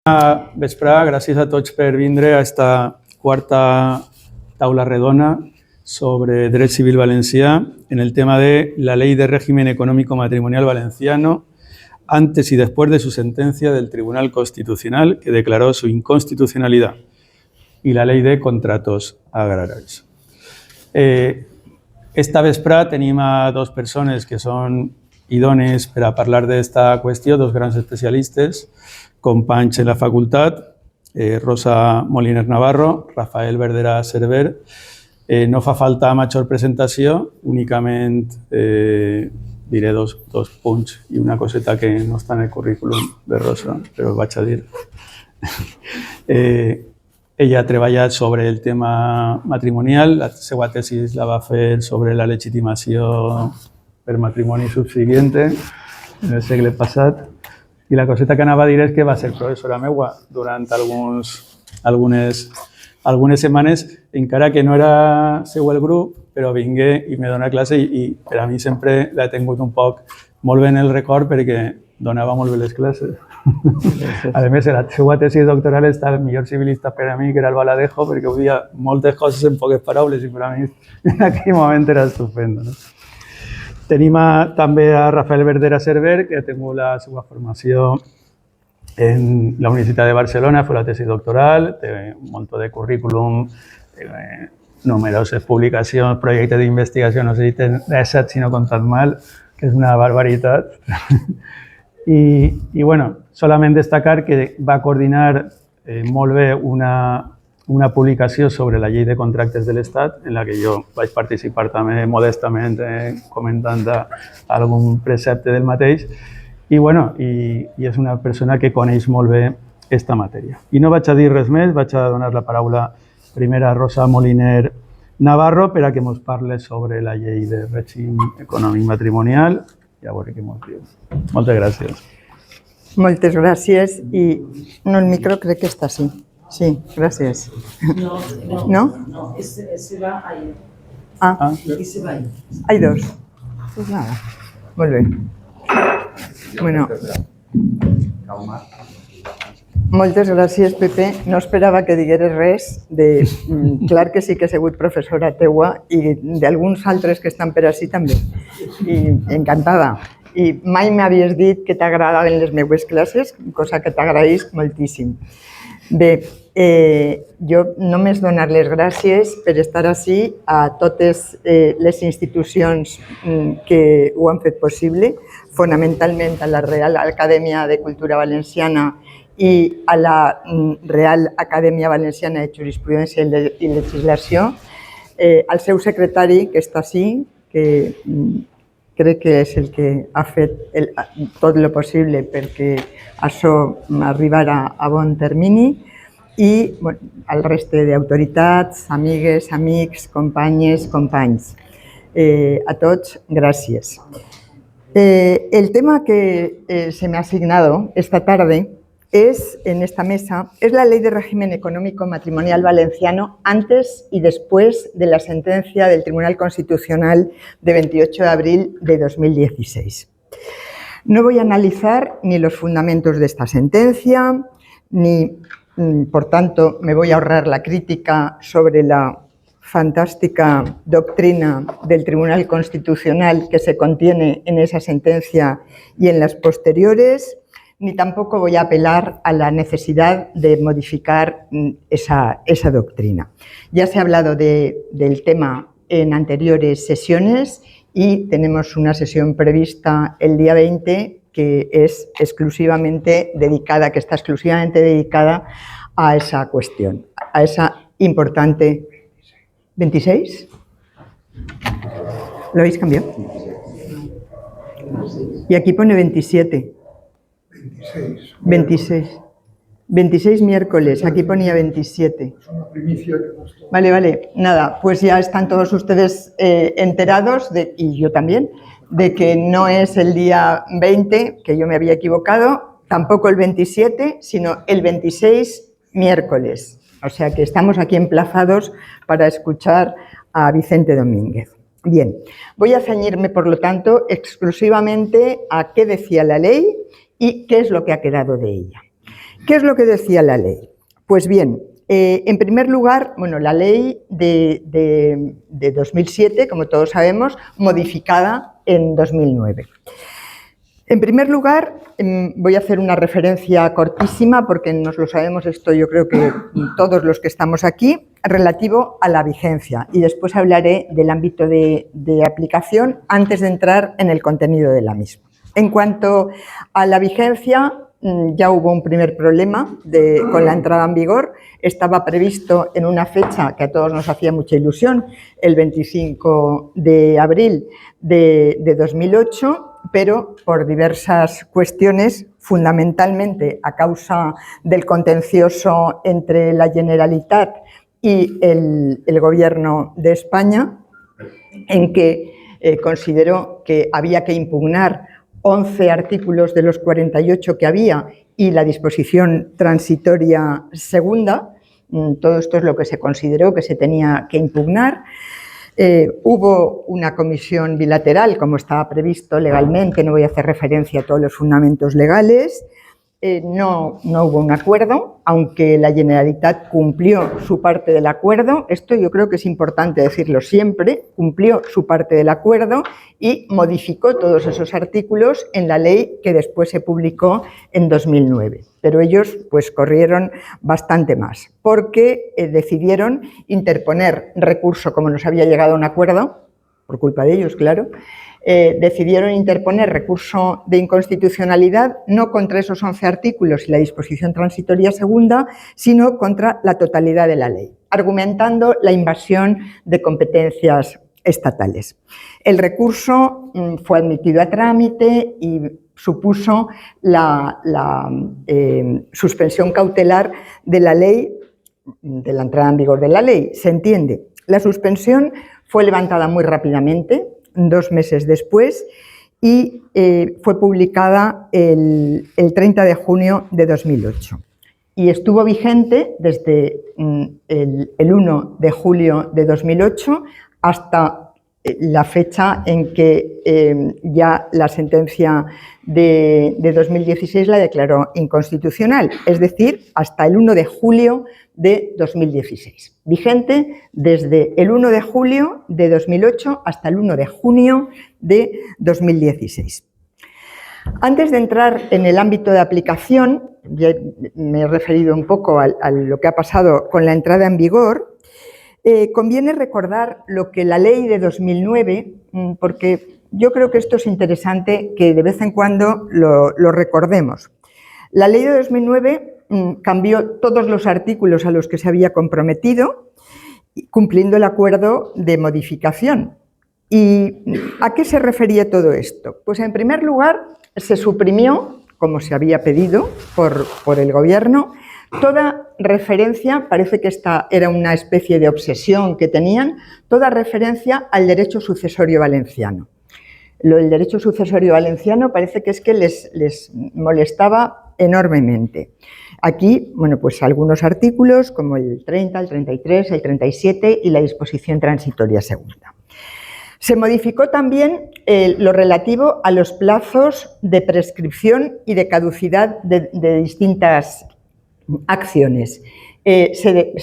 Bona vesprada, gràcies a tots per vindre a esta quarta taula redona sobre dret civil valencià en el tema de la ley de régimen económico matrimonial valenciano antes y después de su sentencia del Tribunal Constitucional que declaró su inconstitucionalidad y la ley de contratos agrarios. Esta vesprada tenim a dos persones que són idònies per a parlar d'esta qüestió, dos grans especialistes, companys en la facultat, Rosa Moliner Navarro, Rafael Verdera Cerver. No fa falta major presentació, únicament diré dos punts i una coseta que no està en el currículum de Rosa, però ho vaig a dir. Ella ha treballat sobre el tema matrimonial, la seva tesi la va fer sobre la legitimació per matrimoni subsiguiente en el segle passat. I la coseta que anava a dir és que va ser professora meua durant algunes setmanes, encara que no era seu el grup, però vingué i me dona classe i per a mi sempre l'he tingut un poc molt bé en el record perquè donava molt bé les classes. A més, la seva tesi doctoral està el millor civilista per a mi, que era el Baladejo, perquè ho dia moltes coses en poques paraules i per a mi en aquell moment era estupendo. Tenim també a Rafael Verdera Cerver, que ha tingut la seva formació en la Universitat de Barcelona, fue la tesi doctoral, té un munt de currículum, numeroses publicacions, projectes d'investigació, no sé si té 17 si no comptat mal, que és una barbaritat. I bueno, solament destacar que va coordinar molt bé una publicació sobre la llei de contractes de l'Estat, en la que jo vaig participar també modestament comentant algun precepte del mateix, i és una persona que coneix molt bé aquesta matèria. I no vaig a dir res més, vaig a donar la paraula primer a Rosa Moliner Navarro per a que ens parli sobre la llei de règim econòmic matrimonial. Ja veuré què ens diu. Moltes gràcies. Moltes gràcies. I no, el micro crec que està així. Sí, gràcies. No, ese va ahí. Y se va ahí. Hay dos. Pues nada. Molt bé. Bueno. Moltes gràcies, Pepe. No esperava que digueres res. Clar que sí que he sigut professora teua i d'alguns altres que estan per així també. I encantada. I mai m'havies dit que t'agradaven les meves classes, cosa que t'agraïsc moltíssim. Bé, jo només donar les gràcies per estar així a totes les institucions que ho han fet possible, fonamentalment a la Real Acadèmia de Cultura Valenciana i a la Real Acadèmia Valenciana de Jurisprudència i Legislació, al seu secretari, que està així, que crec que és el que ha fet tot el possible perquè això arribara a bon termini, i al reste d'autoritats, amigues, amics, companyes, companys. A tots, gràcies. El tema que se me ha asignado esta tarde en esta mesa, es la Ley de Régimen Económico Matrimonial Valenciano antes y después de la sentencia del Tribunal Constitucional de 28 de abril de 2016. No voy a analizar ni los fundamentos de esta sentencia, ni, por tanto, me voy a ahorrar la crítica sobre la fantástica doctrina del Tribunal Constitucional que se contiene en esa sentencia y en las posteriores, ni tampoco voy a apelar a la necesidad de modificar esa doctrina. Ya se ha hablado del tema en anteriores sesiones y tenemos una sesión prevista el día 20 que está exclusivamente dedicada a esa cuestión, a esa importante... ¿26? ¿Lo habéis cambiado? Y aquí pone 27. 26 miércoles, aquí ponía 27. Es una primicia que nos toca. Vale, nada, pues ya están todos ustedes enterados, y yo también, de que no es el día 20, que yo me había equivocado, tampoco el 27, sino el 26 miércoles. O sea que estamos aquí emplazados para escuchar a Vicente Domínguez. Bien, voy a ceñirme, por lo tanto, exclusivamente a qué decía la ley y qué es lo que ha quedado de ella. ¿Qué es lo que decía la ley? Pues bien, en primer lugar, bueno, la ley de 2007, como todos sabemos, modificada en 2009. En primer lugar, voy a hacer una referencia cortísima, porque nos lo sabemos esto yo creo que todos los que estamos aquí, relativo a la vigencia, y después hablaré del ámbito de aplicación antes de entrar en el contenido de la misma. En cuanto a la vigencia, ya hubo un primer problema con la entrada en vigor. Estaba previsto en una fecha que a todos nos hacía mucha ilusión, el 25 de abril de 2008, pero por diversas cuestiones, fundamentalmente a causa del contencioso entre la Generalitat y el Gobierno de España, en que consideró que había que impugnar 11 artículos de los 48 que había y la disposición transitoria segunda. Todo esto es lo que se consideró que se tenía que impugnar. Hubo una comisión bilateral, como estaba previsto legalmente, no voy a hacer referencia a todos los fundamentos legales. No hubo un acuerdo, aunque la Generalitat cumplió su parte del acuerdo. Esto yo creo que es importante decirlo siempre, cumplió su parte del acuerdo y modificó todos esos artículos en la ley que después se publicó en 2009. Pero ellos pues corrieron bastante más, porque decidieron interponer recurso, como nos había llegado a un acuerdo, por culpa de ellos, claro. Decidieron interponer recurso de inconstitucionalidad no contra esos 11 artículos y la disposición transitoria segunda, sino contra la totalidad de la ley, argumentando la invasión de competencias estatales. El recurso fue admitido a trámite y supuso la suspensión cautelar de la ley, de la entrada en vigor de la ley. ¿Se entiende? La suspensión fue levantada muy rápidamente, 2 meses después, y fue publicada el 30 de junio de 2008. Y estuvo vigente desde el 1 de julio de 2008 hasta la fecha en que ya la sentencia de 2016 la declaró inconstitucional, es decir, hasta el 1 de julio de 2016. Vigente desde el 1 de julio de 2008 hasta el 1 de junio de 2016. Antes de entrar en el ámbito de aplicación, ya me he referido un poco a lo que ha pasado con la entrada en vigor. Conviene recordar lo que la ley de 2009, porque yo creo que esto es interesante que de vez en cuando lo recordemos. La ley de 2009 cambió todos los artículos a los que se había comprometido, cumpliendo el acuerdo de modificación. ¿Y a qué se refería todo esto? Pues en primer lugar se suprimió, como se había pedido por el Gobierno, toda referencia, parece que esta era una especie de obsesión que tenían, toda referencia al derecho sucesorio valenciano. Lo del derecho sucesorio valenciano parece que es que les molestaba enormemente. Aquí, bueno, pues algunos artículos como el 30, el 33, el 37 y la disposición transitoria segunda. Se modificó también lo relativo a los plazos de prescripción y de caducidad de distintas acciones. Se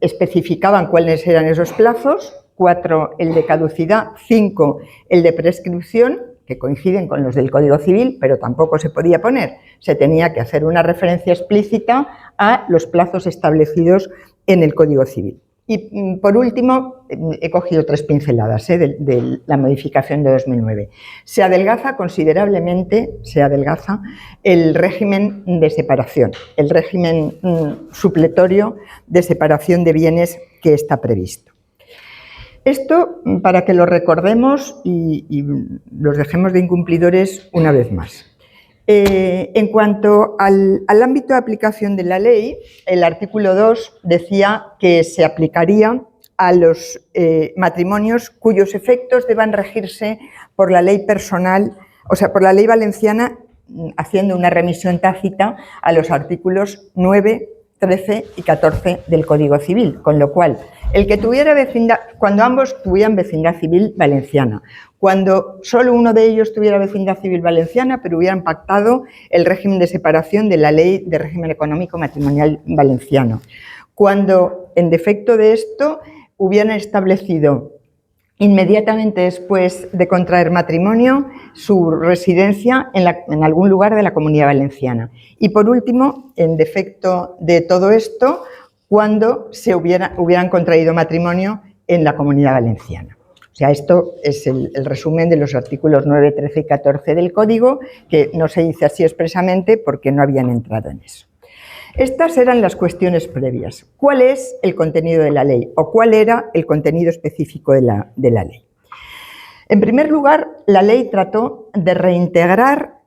especificaban cuáles eran esos plazos, 4 el de caducidad, 5 el de prescripción, que coinciden con los del Código Civil, pero tampoco se podía poner. Se tenía que hacer una referencia explícita a los plazos establecidos en el Código Civil. Y por último, he cogido 3 pinceladas de la modificación de 2009. Se adelgaza considerablemente, el régimen de separación, el régimen supletorio de separación de bienes que está previsto. Esto para que lo recordemos y los dejemos de incumplidores una vez más. En cuanto al ámbito de aplicación de la ley, el artículo 2 decía que se aplicaría a los matrimonios cuyos efectos deban regirse por la ley personal, o sea, por la ley valenciana, haciendo una remisión tácita a los artículos 9, 13 y 14 del Código Civil, con lo cual, el que tuviera vecindad, cuando ambos tuvieran vecindad civil valenciana, cuando solo uno de ellos tuviera vecindad civil valenciana, pero hubieran pactado el régimen de separación de la Ley de Régimen Económico Matrimonial Valenciano, cuando, en defecto de esto, hubieran establecido inmediatamente después de contraer matrimonio su residencia en algún lugar de la Comunidad Valenciana. Y por último, en defecto de todo esto, cuando se hubieran contraído matrimonio en la Comunidad Valenciana. O sea, esto es el resumen de los artículos 9, 13 y 14 del Código, que no se dice así expresamente porque no habían entrado en eso. Estas eran las cuestiones previas. ¿Cuál es el contenido de la ley o cuál era el contenido específico de la ley? En primer lugar, la ley trató de reintegrar,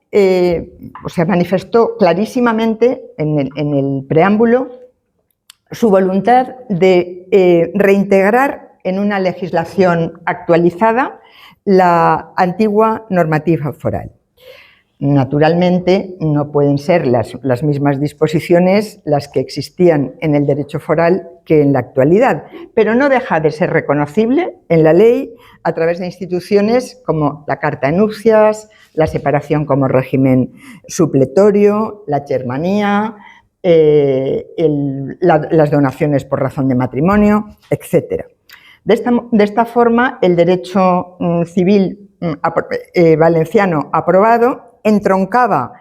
manifestó clarísimamente en el preámbulo su voluntad de reintegrar en una legislación actualizada la antigua normativa foral. Naturalmente, no pueden ser las mismas disposiciones las que existían en el derecho foral que en la actualidad, pero no deja de ser reconocible en la ley a través de instituciones como la Carta de Nupcias, la separación como régimen supletorio, la germanía, las donaciones por razón de matrimonio, etc. De esta forma, el derecho civil valenciano aprobado entroncaba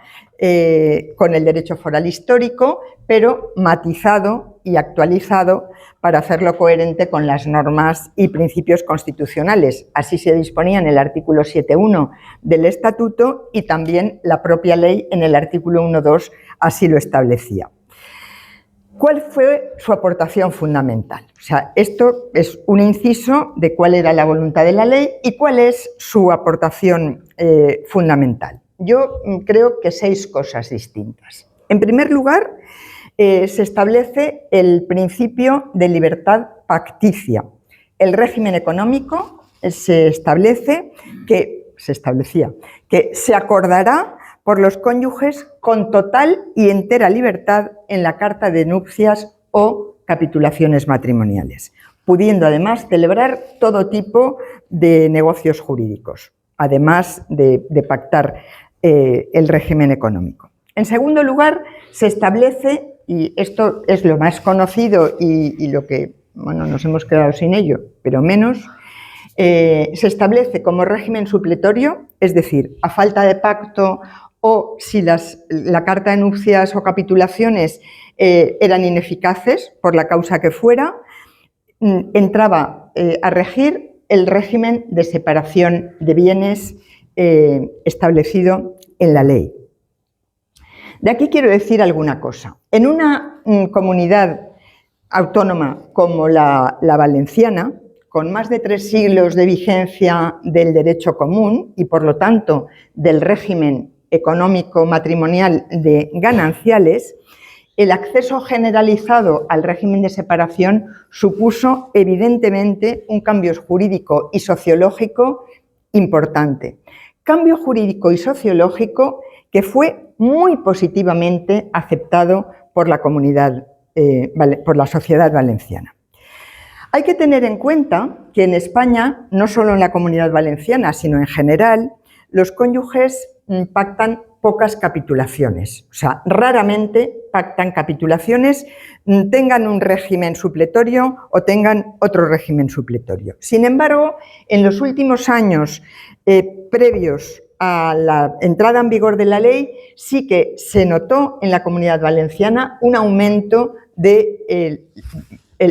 con el derecho foral histórico, pero matizado y actualizado para hacerlo coherente con las normas y principios constitucionales. Así se disponía en el artículo 7.1 del Estatuto y también la propia ley en el artículo 1.2 así lo establecía. ¿Cuál fue su aportación fundamental? O sea, esto es un inciso de cuál era la voluntad de la ley y cuál es su aportación fundamental. Yo creo que 6 cosas distintas. En primer lugar, se establece el principio de libertad pacticia. El régimen económico se establecía que se acordará por los cónyuges con total y entera libertad en la carta de nupcias o capitulaciones matrimoniales, pudiendo además celebrar todo tipo de negocios jurídicos, además de pactar el régimen económico. En segundo lugar, se establece, y esto es lo más conocido y lo que, bueno, nos hemos quedado sin ello, pero menos, se establece como régimen supletorio, es decir, a falta de pacto o si la carta de nupcias o capitulaciones eran ineficaces por la causa que fuera, entraba a regir el régimen de separación de bienes establecido en la ley. De aquí quiero decir alguna cosa. En una comunidad autónoma como la valenciana, con más de 3 siglos de vigencia del derecho común y, por lo tanto, del régimen económico matrimonial de gananciales, el acceso generalizado al régimen de separación supuso evidentemente un cambio jurídico y sociológico importante. Cambio jurídico y sociológico que fue muy positivamente aceptado por la comunidad, por la sociedad valenciana. Hay que tener en cuenta que en España, no solo en la Comunidad Valenciana, sino en general, los cónyuges pactan pocas capitulaciones, o sea, raramente pactan capitulaciones, tengan un régimen supletorio o tengan otro régimen supletorio. Sin embargo, en los últimos años previos a la entrada en vigor de la ley, sí que se notó en la Comunidad Valenciana un aumento de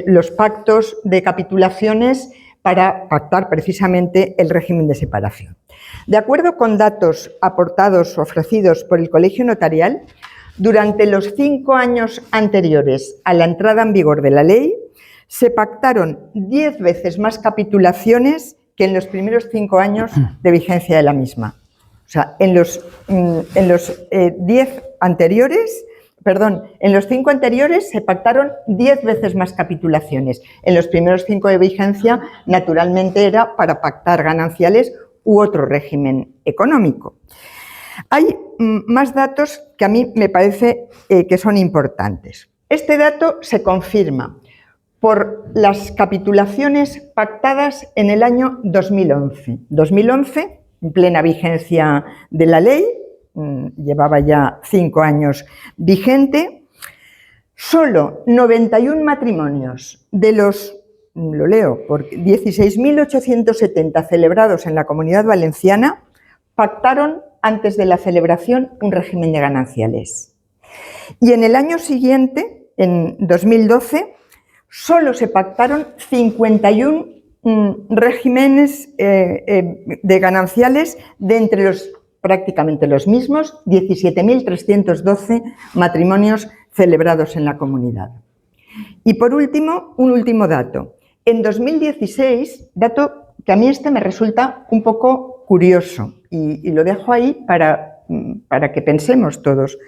los pactos de capitulaciones para pactar precisamente el régimen de separación. De acuerdo con datos aportados o ofrecidos por el Colegio Notarial, durante los 5 años anteriores a la entrada en vigor de la ley, se pactaron 10 veces más capitulaciones que en los primeros 5 años de vigencia de la misma. O sea, en los 5 anteriores se pactaron 10 veces más capitulaciones. En los primeros 5 de vigencia, naturalmente, era para pactar gananciales u otro régimen económico. Hay más datos que a mí me parece que son importantes. Este dato se confirma por las capitulaciones pactadas en el año 2011. 2011, en plena vigencia de la ley, llevaba ya 5 años vigente, solo 91 matrimonios de los, lo leo, por 16.870 celebrados en la Comunidad Valenciana pactaron antes de la celebración un régimen de gananciales. Y en el año siguiente, en 2012, solo se pactaron 51 regímenes de gananciales de entre los prácticamente los mismos 17.312 matrimonios celebrados en la comunidad. Y por último, un último dato. En 2016, dato que a mí me resulta un poco curioso y lo dejo ahí para que pensemos todos.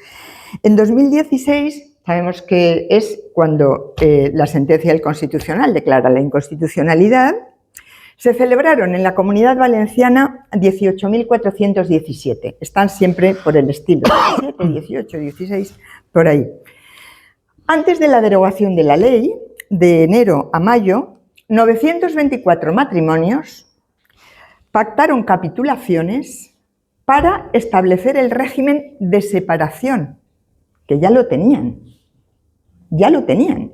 En 2016 sabemos que es cuando la sentencia del Constitucional declara la inconstitucionalidad. Se celebraron en la Comunidad Valenciana 18.417. Están siempre por el estilo, 17, 18, 16, por ahí. Antes de la derogación de la ley, de enero a mayo, 924 matrimonios pactaron capitulaciones para establecer el régimen de separación, que ya lo tenían. Ya lo tenían.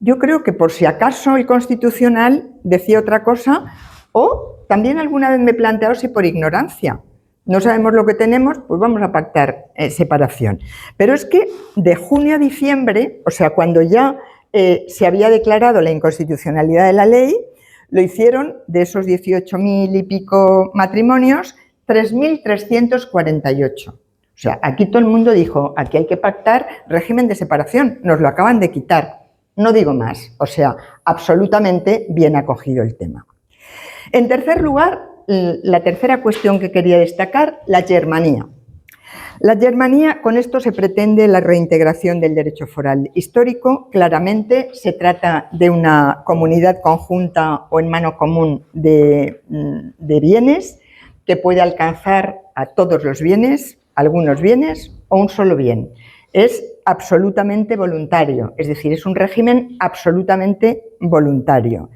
Yo creo que por si acaso el Constitucional decía otra cosa, o también alguna vez me he planteado si por ignorancia. No sabemos lo que tenemos, pues vamos a pactar separación. Pero es que de junio a diciembre, o sea, cuando ya se había declarado la inconstitucionalidad de la ley, lo hicieron de esos 18.000 y pico matrimonios, 3.348. O sea, aquí todo el mundo dijo, aquí hay que pactar régimen de separación, nos lo acaban de quitar. No digo más, o sea, absolutamente bien acogido el tema. En tercer lugar, la tercera cuestión que quería destacar, la germanía. La germanía, con esto se pretende la reintegración del derecho foral histórico. Claramente se trata de una comunidad conjunta o en mano común de bienes que puede alcanzar a todos los bienes, algunos bienes o un solo bien. Es absolutamente voluntario, es decir, es un régimen absolutamente voluntario.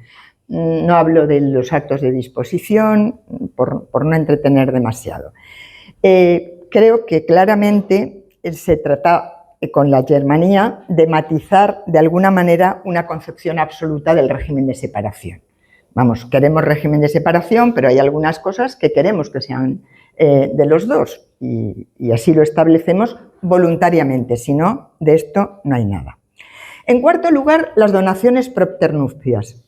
No hablo de los actos de disposición por no entretener demasiado. Creo que claramente se trata con la germanía de matizar de alguna manera una concepción absoluta del régimen de separación. Vamos, queremos régimen de separación, pero hay algunas cosas que queremos que sean de los dos y así lo establecemos voluntariamente, si no, de esto no hay nada. En cuarto lugar, las donaciones propter nuptias.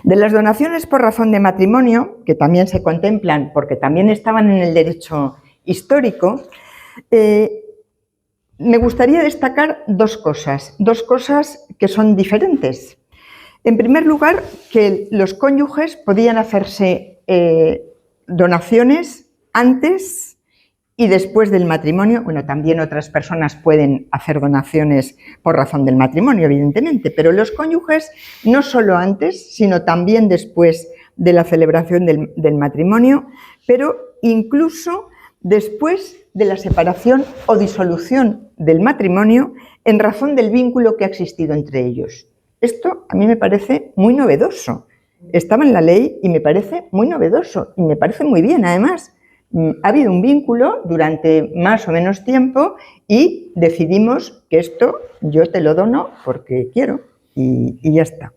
De las donaciones por razón de matrimonio, que también se contemplan porque también estaban en el derecho histórico, me gustaría destacar dos cosas que son diferentes. En primer lugar, que los cónyuges podían hacerse donaciones antes y después del matrimonio. Bueno, también otras personas pueden hacer donaciones por razón del matrimonio, evidentemente, pero los cónyuges no solo antes, sino también después de la celebración del matrimonio, pero incluso después de la separación o disolución del matrimonio en razón del vínculo que ha existido entre ellos. Esto a mí me parece muy novedoso. Estaba en la ley y me parece muy novedoso y me parece muy bien, además. Ha habido un vínculo durante más o menos tiempo y decidimos que esto yo te lo dono porque quiero y ya está.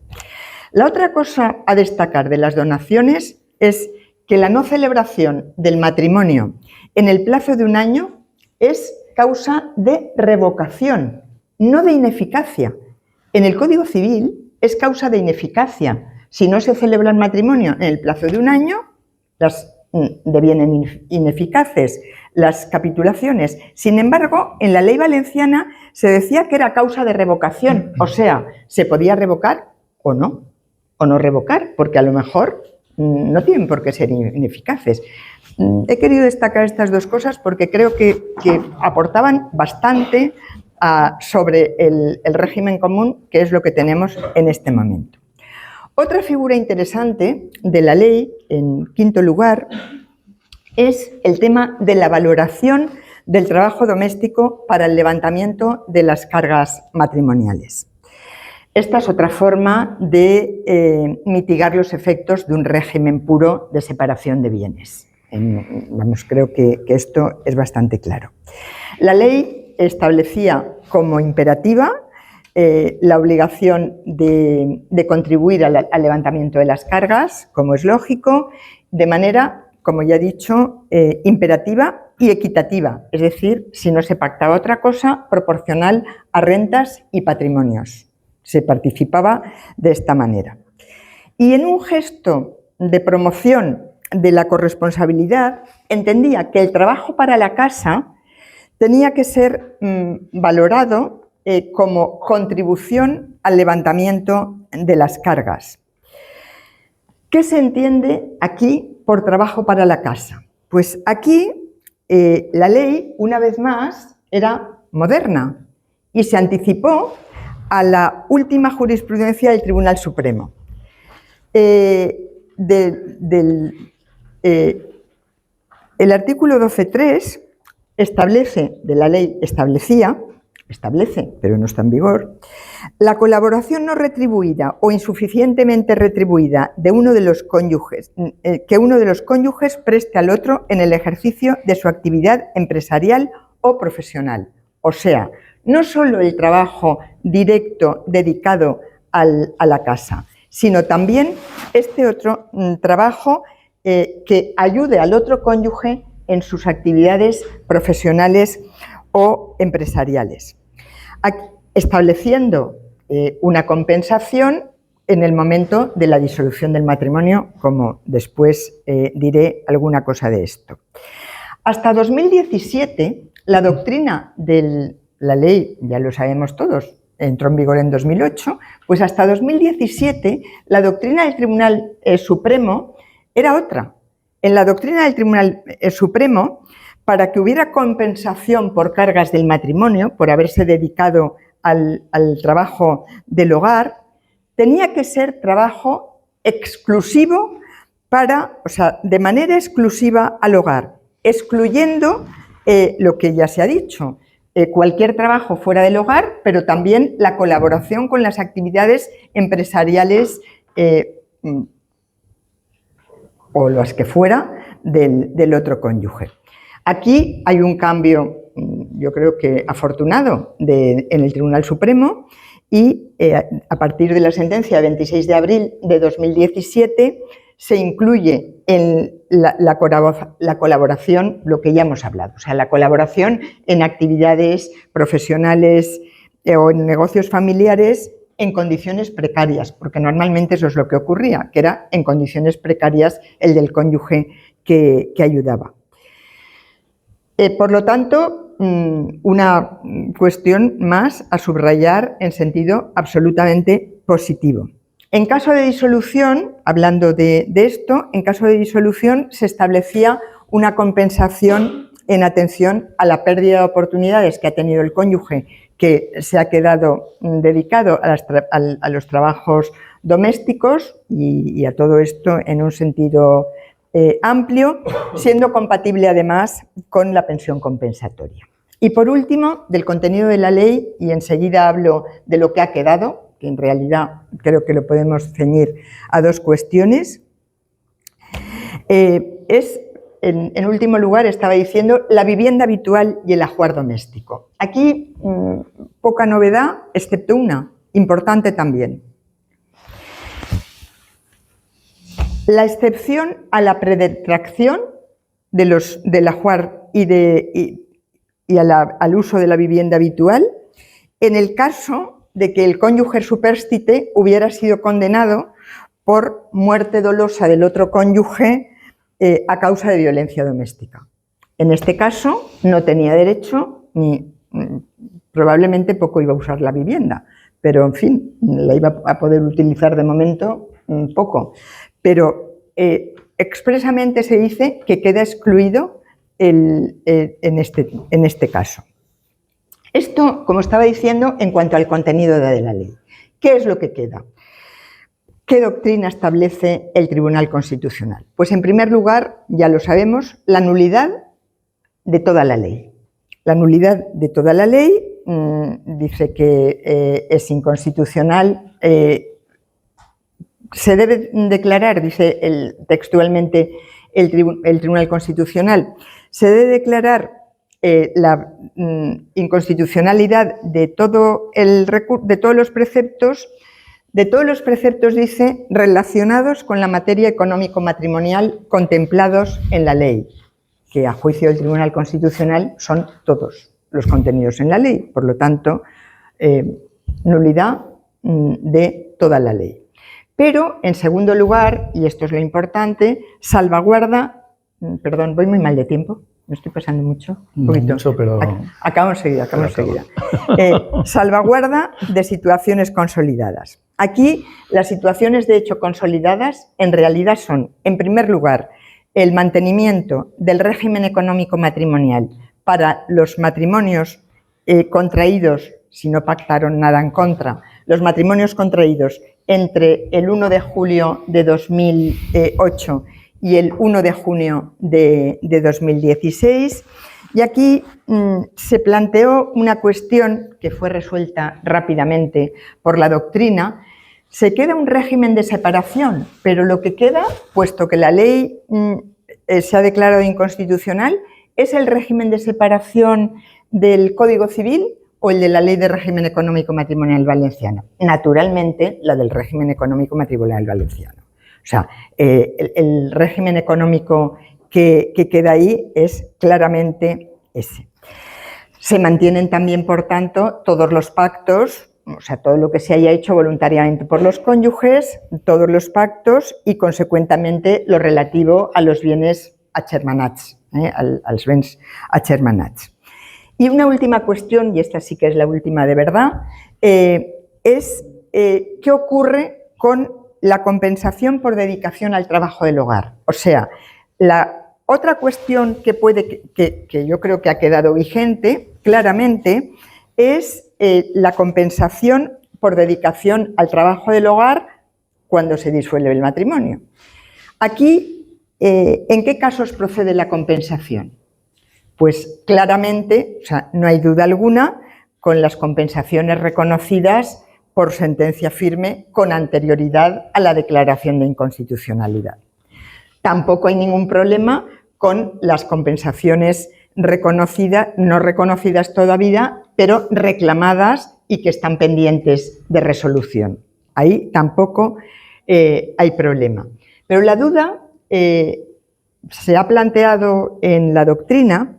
La otra cosa a destacar de las donaciones es que la no celebración del matrimonio en el plazo de un año es causa de revocación, no de ineficacia. En el Código Civil es causa de ineficacia. Si no se celebra el matrimonio en el plazo de un año, devienen ineficaces las capitulaciones. Sin embargo, en la ley valenciana se decía que era causa de revocación, o sea, se podía revocar o no revocar, porque a lo mejor no tienen por qué ser ineficaces. He querido destacar estas dos cosas porque creo que aportaban bastante sobre el régimen común, que es lo que tenemos en este momento. Otra figura interesante de la ley, en quinto lugar, es el tema de la valoración del trabajo doméstico para el levantamiento de las cargas matrimoniales. Esta es otra forma de mitigar los efectos de un régimen puro de separación de bienes. Creo que esto es bastante claro. La ley establecía como imperativa la obligación de contribuir al levantamiento de las cargas, como es lógico, de manera, como ya he dicho, imperativa y equitativa, es decir, si no se pactaba otra cosa, proporcional a rentas y patrimonios. Se participaba de esta manera. Y en un gesto de promoción de la corresponsabilidad, entendía que el trabajo para la casa tenía que ser valorado como contribución al levantamiento de las cargas. ¿Qué se entiende aquí por trabajo para la casa? Pues aquí la ley, una vez más, era moderna y se anticipó a la última jurisprudencia del Tribunal Supremo. El artículo 12.3 establece, de la ley establece, pero no está en vigor, la colaboración no retribuida o insuficientemente retribuida de uno de los cónyuges, que uno de los cónyuges preste al otro en el ejercicio de su actividad empresarial o profesional. O sea, no solo el trabajo directo dedicado a la casa, sino también este otro trabajo que ayude al otro cónyuge en sus actividades profesionales o empresariales, estableciendo una compensación en el momento de la disolución del matrimonio, como después diré alguna cosa de esto. Hasta 2017, la doctrina de la ley, ya lo sabemos todos, entró en vigor en 2008, pues hasta 2017 la doctrina del Tribunal Supremo era otra. En la doctrina del Tribunal Supremo, para que hubiera compensación por cargas del matrimonio, por haberse dedicado al trabajo del hogar, tenía que ser trabajo exclusivo de manera exclusiva al hogar, excluyendo lo que ya se ha dicho, cualquier trabajo fuera del hogar, pero también la colaboración con las actividades empresariales o las que fuera del otro cónyuge. Aquí hay un cambio, yo creo que afortunado, en el Tribunal Supremo y a partir de la sentencia de 26 de abril de 2017 se incluye en la colaboración, lo que ya hemos hablado, o sea, la colaboración en actividades profesionales o en negocios familiares en condiciones precarias, porque normalmente eso es lo que ocurría, que era en condiciones precarias el del cónyuge que ayudaba. Por lo tanto, una cuestión más a subrayar en sentido absolutamente positivo. En caso de disolución, hablando de esto, en caso de disolución se establecía una compensación en atención a la pérdida de oportunidades que ha tenido el cónyuge que se ha quedado dedicado a los trabajos domésticos y a todo esto en un sentido amplio, siendo compatible además con la pensión compensatoria. Y por último, del contenido de la ley, y enseguida hablo de lo que ha quedado, que en realidad creo que lo podemos ceñir a dos cuestiones. En último lugar, estaba diciendo la vivienda habitual y el ajuar doméstico. Aquí poca novedad, excepto una, importante también. La excepción a la predetracción del ajuar y al uso de la vivienda habitual en el caso de que el cónyuge superstite hubiera sido condenado por muerte dolosa del otro cónyuge a causa de violencia doméstica. En este caso no tenía derecho ni probablemente poco iba a usar la vivienda, pero en fin, la iba a poder utilizar de momento poco. Pero expresamente se dice que queda excluido en este caso. Esto, como estaba diciendo, en cuanto al contenido de la ley. ¿Qué es lo que queda? ¿Qué doctrina establece el Tribunal Constitucional? Pues en primer lugar, ya lo sabemos, la nulidad de toda la ley. La nulidad de toda la ley dice que es inconstitucional. Se debe declarar, dice textualmente el Tribunal Constitucional, se debe declarar la inconstitucionalidad de todos los preceptos, dice, relacionados con la materia económico-matrimonial contemplados en la ley, que a juicio del Tribunal Constitucional son todos los contenidos en la ley, por lo tanto, nulidad de toda la ley. Pero, en segundo lugar, y esto es lo importante, salvaguarda, perdón, voy muy mal de tiempo, me estoy pasando mucho, un poquito. Mucho, pero... Acabo enseguida. Salvaguarda de situaciones consolidadas. Aquí, las situaciones de hecho consolidadas en realidad son, en primer lugar, el mantenimiento del régimen económico matrimonial para los matrimonios contraídos, si no pactaron nada en contra, los matrimonios contraídos entre el 1 de julio de 2008 y el 1 de junio de 2016. Y aquí se planteó una cuestión que fue resuelta rápidamente por la doctrina. Se queda un régimen de separación, pero lo que queda, puesto que la ley se ha declarado inconstitucional, es el régimen de separación del Código Civil o el de la Ley de Régimen Económico Matrimonial Valenciano. Naturalmente, la del Régimen Económico Matrimonial Valenciano. O sea, el régimen económico que queda ahí es claramente ese. Se mantienen también, por tanto, todos los pactos, o sea, todo lo que se haya hecho voluntariamente por los cónyuges, todos los pactos y, consecuentemente, lo relativo a los bienes agermanats, als béns agermanats. Y una última cuestión, y esta sí que es la última de verdad, es qué ocurre con la compensación por dedicación al trabajo del hogar. O sea, la otra cuestión que yo creo que ha quedado vigente claramente es la compensación por dedicación al trabajo del hogar cuando se disuelve el matrimonio. Aquí, ¿en qué casos procede la compensación? Pues claramente, o sea, no hay duda alguna, con las compensaciones reconocidas por sentencia firme con anterioridad a la declaración de inconstitucionalidad. Tampoco hay ningún problema con las compensaciones reconocidas, no reconocidas todavía, pero reclamadas y que están pendientes de resolución. Ahí tampoco hay problema. Pero la duda se ha planteado en la doctrina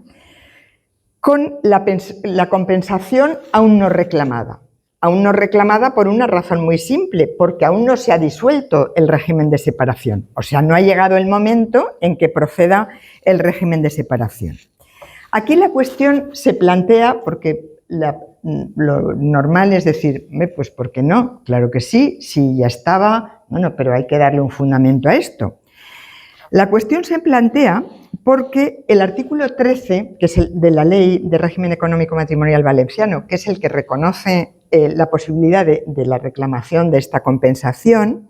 con la compensación aún no reclamada. Aún no reclamada por una razón muy simple, porque aún no se ha disuelto el régimen de separación. O sea, no ha llegado el momento en que proceda el régimen de separación. Aquí la cuestión se plantea porque lo normal es decir, pues ¿por qué no? Claro que sí, si ya estaba, bueno, pero hay que darle un fundamento a esto. La cuestión se plantea porque el artículo 13, que es el de la Ley de Régimen Económico Matrimonial Valenciano, que es el que reconoce la posibilidad de la reclamación de esta compensación,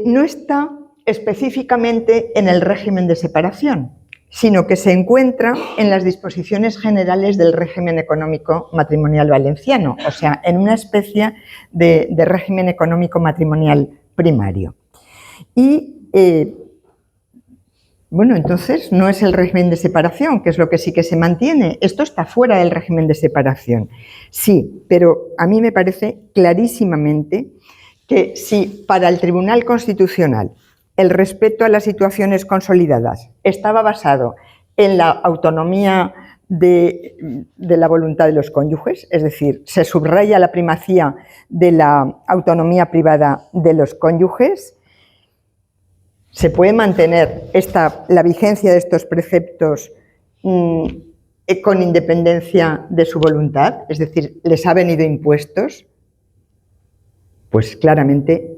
no está específicamente en el régimen de separación, sino que se encuentra en las disposiciones generales del régimen económico matrimonial valenciano, o sea, en una especie de régimen económico matrimonial primario. Y bueno, entonces no es el régimen de separación, que es lo que sí que se mantiene. Esto está fuera del régimen de separación. Sí, pero a mí me parece clarísimamente que si para el Tribunal Constitucional el respeto a las situaciones consolidadas estaba basado en la autonomía de la voluntad de los cónyuges, es decir, se subraya la primacía de la autonomía privada de los cónyuges, se puede mantener la vigencia de estos preceptos con independencia de su voluntad, es decir, les ha venido impuestos. Pues claramente,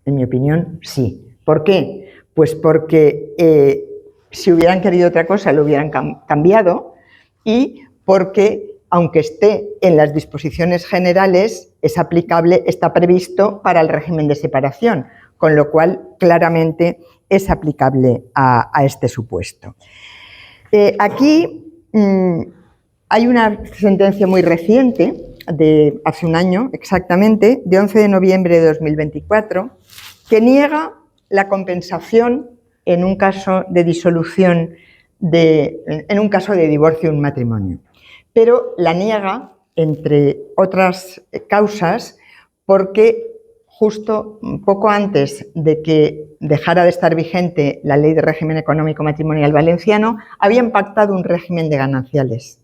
en mi opinión, sí. ¿Por qué? Pues porque si hubieran querido otra cosa lo hubieran cambiado y porque, aunque esté en las disposiciones generales, es aplicable, está previsto para el régimen de separación, con lo cual claramente es aplicable a este supuesto. Aquí hay una sentencia muy reciente, de hace un año exactamente, de 11 de noviembre de 2024, que niega la compensación en un caso de disolución, en un caso de divorcio de un matrimonio. Pero la niega, entre otras causas, porque justo poco antes de que dejara de estar vigente la Ley de Régimen Económico Matrimonial Valenciano, habían pactado un régimen de gananciales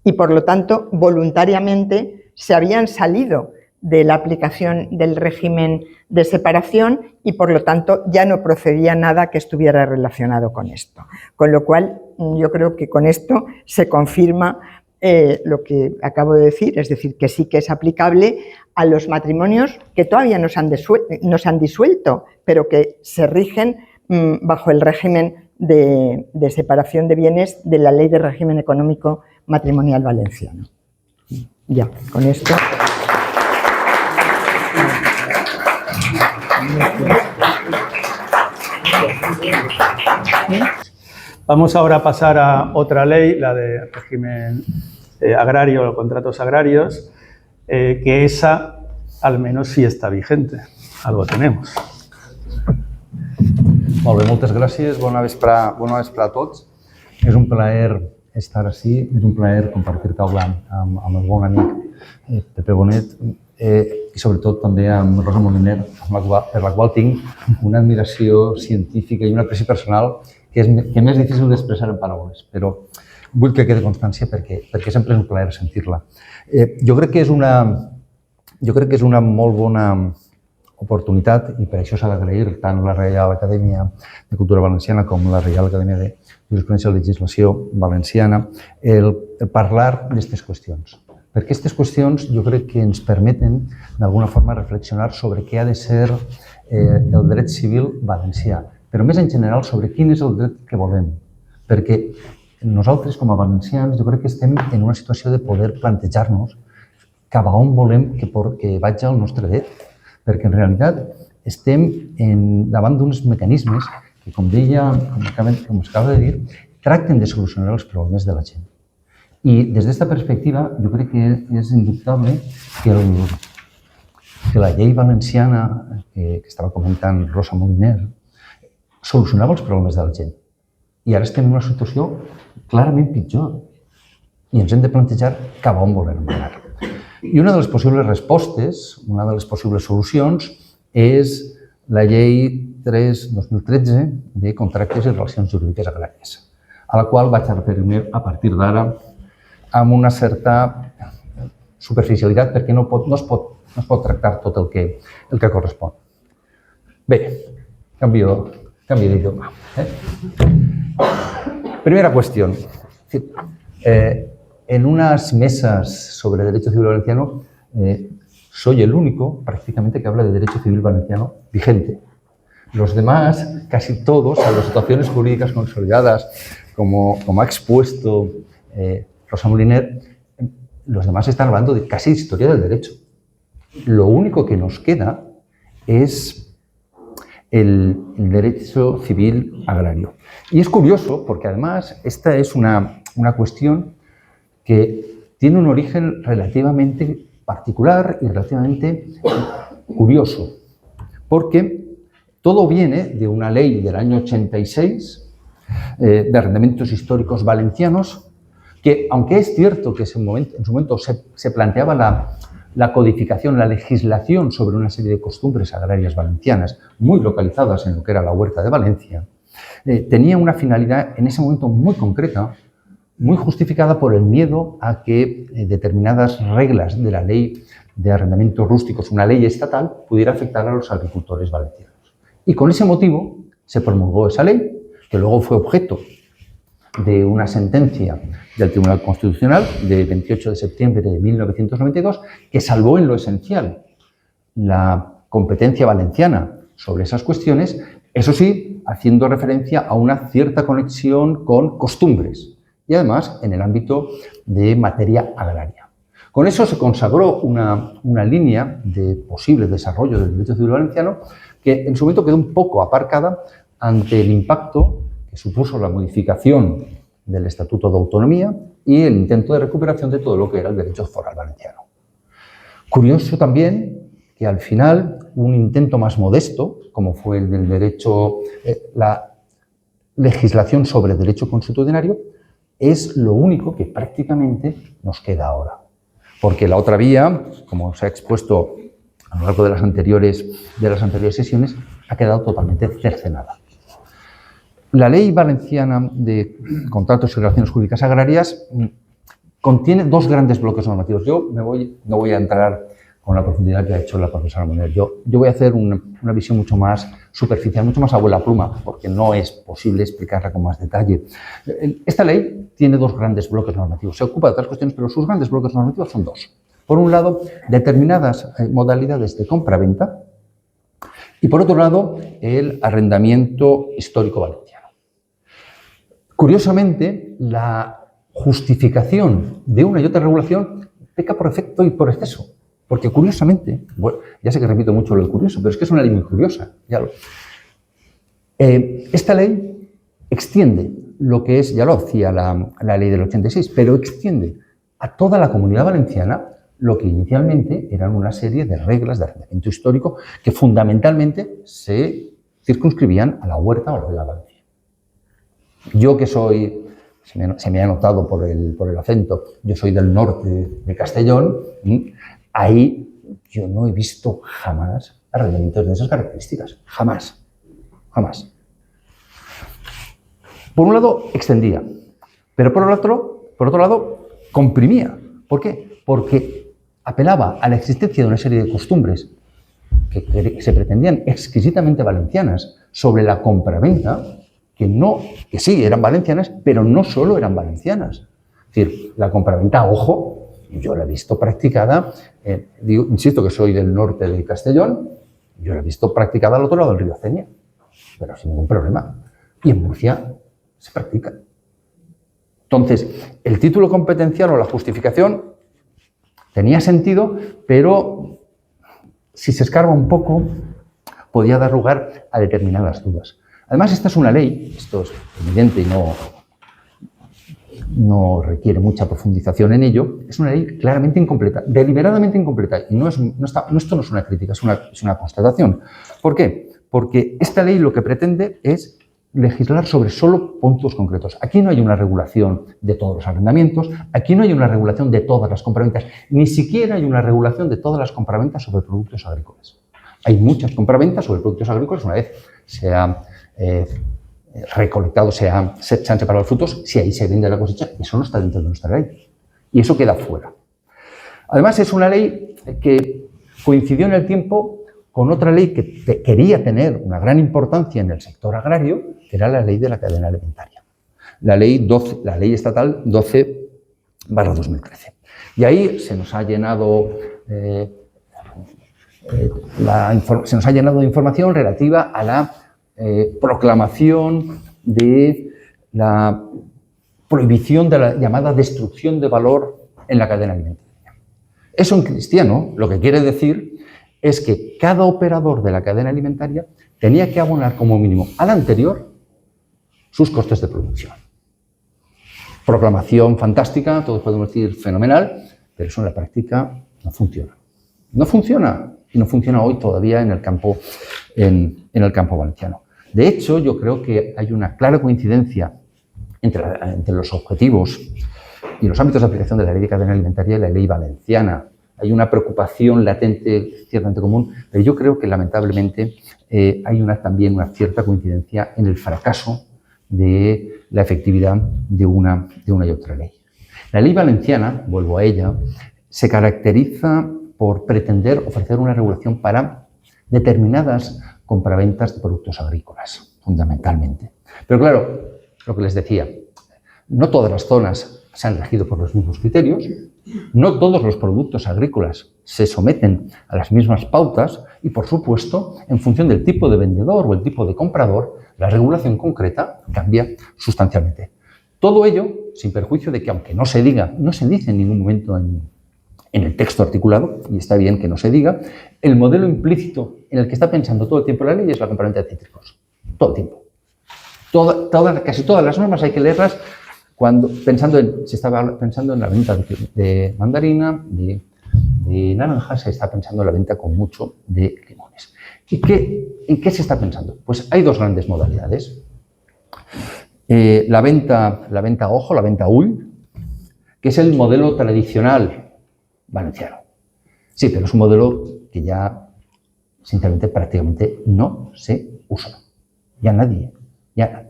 y, por lo tanto, voluntariamente se habían salido de la aplicación del régimen de separación y, por lo tanto, ya no procedía nada que estuviera relacionado con esto. Con lo cual, yo creo que con esto se confirma lo que acabo de decir, es decir, que sí que es aplicable a los matrimonios que todavía no se han disuelto, pero que se rigen bajo el régimen de separación de bienes de la Ley de Régimen Económico Matrimonial Valenciano. Ya, con esto. Vamos ahora a pasar a otra ley, la de régimen agrario o contratos agrarios, que esa al menos sí está vigente. Algo tenemos. Molt bé, moltes gràcies. Bona vesprada a tots. És un plaer estar ací, és un plaer compartir taula amb el bon amic Pepe Bonet i sobretot també amb Rosa Moliner, per la qual tinc una admiració científica i una aprecio personal que m'és difícil d'expressar en paraules, però vull que quedi constància perquè sempre és un plaer sentir-la. Jo crec que és una molt bona oportunitat i per això s'ha d'agrair tant la Reial Acadèmia de Cultura Valenciana com la Reial Acadèmia de Jurisprudència i Legislació Valenciana el parlar d'aquestes qüestions. Perquè aquestes qüestions jo crec que ens permeten d'alguna forma reflexionar sobre què ha de ser el dret civil valencià, però més en general sobre quin és el dret que volem. Perquè nosaltres com a valencians jo crec que estem en una situació de poder plantejar-nos cap a on volem que vagi el nostre dret. Perquè en realitat estem davant d'uns mecanismes que, com acaba de dir, tracten de solucionar els problemes de la gent. I des d'aquesta perspectiva jo crec que és indubtable que la llei valenciana que estava comentant Rosa Moliner solucionava els problemes de la gent. I ara estem en una situació clarament pitjor i ens hem de plantejar cap a on volem anar. I una de les possibles respostes, una de les possibles solucions és la llei 3/2013 de contractes i relacions jurídiques agràries, a la qual vaig referir-me a partir d'ara amb una certa superficialitat perquè no es pot tractar tot el que correspon. Bé, canvio d'idioma. Primera qüestió. En unas mesas sobre derecho civil valenciano soy el único prácticamente que habla de derecho civil valenciano vigente. Los demás, casi todos, a las situaciones jurídicas consolidadas, como ha expuesto Rosa Moliner, los demás están hablando de casi historia del derecho. Lo único que nos queda es el derecho civil agrario. Y es curioso porque además esta es una cuestión que tiene un origen relativamente particular y relativamente curioso, porque todo viene de una ley del año 86 de arrendamientos históricos valencianos, que aunque es cierto que en su momento se planteaba la codificación, la legislación sobre una serie de costumbres agrarias valencianas muy localizadas en lo que era la Huerta de Valencia, tenía una finalidad en ese momento muy concreta, muy justificada por el miedo a que determinadas reglas de la ley de arrendamientos rústicos, una ley estatal, pudiera afectar a los agricultores valencianos. Y con ese motivo se promulgó esa ley, que luego fue objeto de una sentencia del Tribunal Constitucional de 28 de septiembre de 1992, que salvó en lo esencial la competencia valenciana sobre esas cuestiones, eso sí, haciendo referencia a una cierta conexión con costumbres, y además en el ámbito de materia agraria. Con eso se consagró una línea de posible desarrollo del derecho civil valenciano que en su momento quedó un poco aparcada ante el impacto que supuso la modificación del Estatuto de Autonomía y el intento de recuperación de todo lo que era el derecho foral valenciano. Curioso también que al final un intento más modesto, como fue el del derecho, la legislación sobre derecho consuetudinario, es lo único que prácticamente nos queda ahora. Porque la otra vía, como se ha expuesto a lo largo de las anteriores sesiones, ha quedado totalmente cercenada. La Ley Valenciana de Contratos y Relaciones Jurídicas Agrarias contiene dos grandes bloques normativos. Yo no voy a entrar con la profundidad que ha hecho la profesora Moner. Yo voy a hacer una visión mucho más superficial, mucho más abuela pluma, porque no es posible explicarla con más detalle. Esta ley tiene dos grandes bloques normativos. Se ocupa de otras cuestiones, pero sus grandes bloques normativos son dos. Por un lado, determinadas modalidades de compra-venta y, por otro lado, el arrendamiento histórico valenciano. Curiosamente, la justificación de una y otra regulación peca por efecto y por exceso. Porque curiosamente, bueno, ya sé que repito mucho lo de curioso, pero es que es una ley muy curiosa. Esta ley extiende lo que es, ya lo hacía la ley del 86, pero extiende a toda la Comunidad Valenciana lo que inicialmente eran una serie de reglas de arrendamiento histórico que fundamentalmente se circunscribían a la Huerta o la Vega Valencia. Yo que soy, se me ha notado por el acento, yo soy del norte de Castellón. Ahí yo no he visto jamás arrendamientos de esas características. Jamás. Jamás. Por un lado, extendía. Pero por otro lado, comprimía. ¿Por qué? Porque apelaba a la existencia de una serie de costumbres que se pretendían exquisitamente valencianas sobre la compraventa, que sí eran valencianas, pero no solo eran valencianas. Es decir, la compraventa, ojo, yo la he visto practicada, insisto que soy del norte de Castellón, yo la he visto practicada al otro lado del río Cenia, pero sin ningún problema. Y en Murcia se practica. Entonces, el título competencial o la justificación tenía sentido, pero si se escarba un poco, podía dar lugar a determinadas dudas. Además, esta es una ley, esto es evidente y no requiere mucha profundización en ello, es una ley claramente incompleta, deliberadamente incompleta. Y esto no es una crítica, es una constatación. ¿Por qué? Porque esta ley lo que pretende es legislar sobre solo puntos concretos. Aquí no hay una regulación de todos los arrendamientos, aquí no hay una regulación de todas las compraventas, ni siquiera hay una regulación de todas las compraventas sobre productos agrícolas. Hay muchas compraventas sobre productos agrícolas, una vez se ha recolectado, se han separado los frutos, si ahí se vende la cosecha, eso no está dentro de nuestra ley. Y eso queda fuera. Además, es una ley que coincidió en el tiempo con otra ley que quería tener una gran importancia en el sector agrario, que era la ley de la cadena alimentaria. La ley estatal 12/2013. Y ahí se nos ha llenado de información relativa a la proclamación de la prohibición de la llamada destrucción de valor en la cadena alimentaria. Eso en cristiano lo que quiere decir es que cada operador de la cadena alimentaria tenía que abonar como mínimo al anterior sus costes de producción. Proclamación fantástica, todos podemos decir fenomenal, pero eso en la práctica no funciona. No funciona y no funciona hoy todavía en el campo valenciano. De hecho, yo creo que hay una clara coincidencia entre los objetivos y los ámbitos de aplicación de la ley de cadena alimentaria y la ley valenciana. Hay una preocupación latente, ciertamente común, pero yo creo que lamentablemente hay también una cierta coincidencia en el fracaso de la efectividad de una y otra ley. La ley valenciana, vuelvo a ella, se caracteriza por pretender ofrecer una regulación para determinadas compraventas de productos agrícolas, fundamentalmente. Pero claro, lo que les decía, no todas las zonas se han regido por los mismos criterios, no todos los productos agrícolas se someten a las mismas pautas y, por supuesto, en función del tipo de vendedor o el tipo de comprador, la regulación concreta cambia sustancialmente. Todo ello sin perjuicio de que, aunque no se dice en ningún momento en el texto articulado, y está bien que no se diga, el modelo implícito en el que está pensando todo el tiempo la ley es la compraventa de cítricos. Todo el tiempo. Casi todas las normas hay que leerlas se estaba pensando en la venta de mandarina, de naranjas, se está pensando en la venta con mucho de limones. ¿En qué se está pensando? Pues hay dos grandes modalidades. La venta a ojo, la venta ull, que es el modelo tradicional valenciano. Sí, pero es un modelo que ya, sinceramente, prácticamente no se usa. Ya nadie.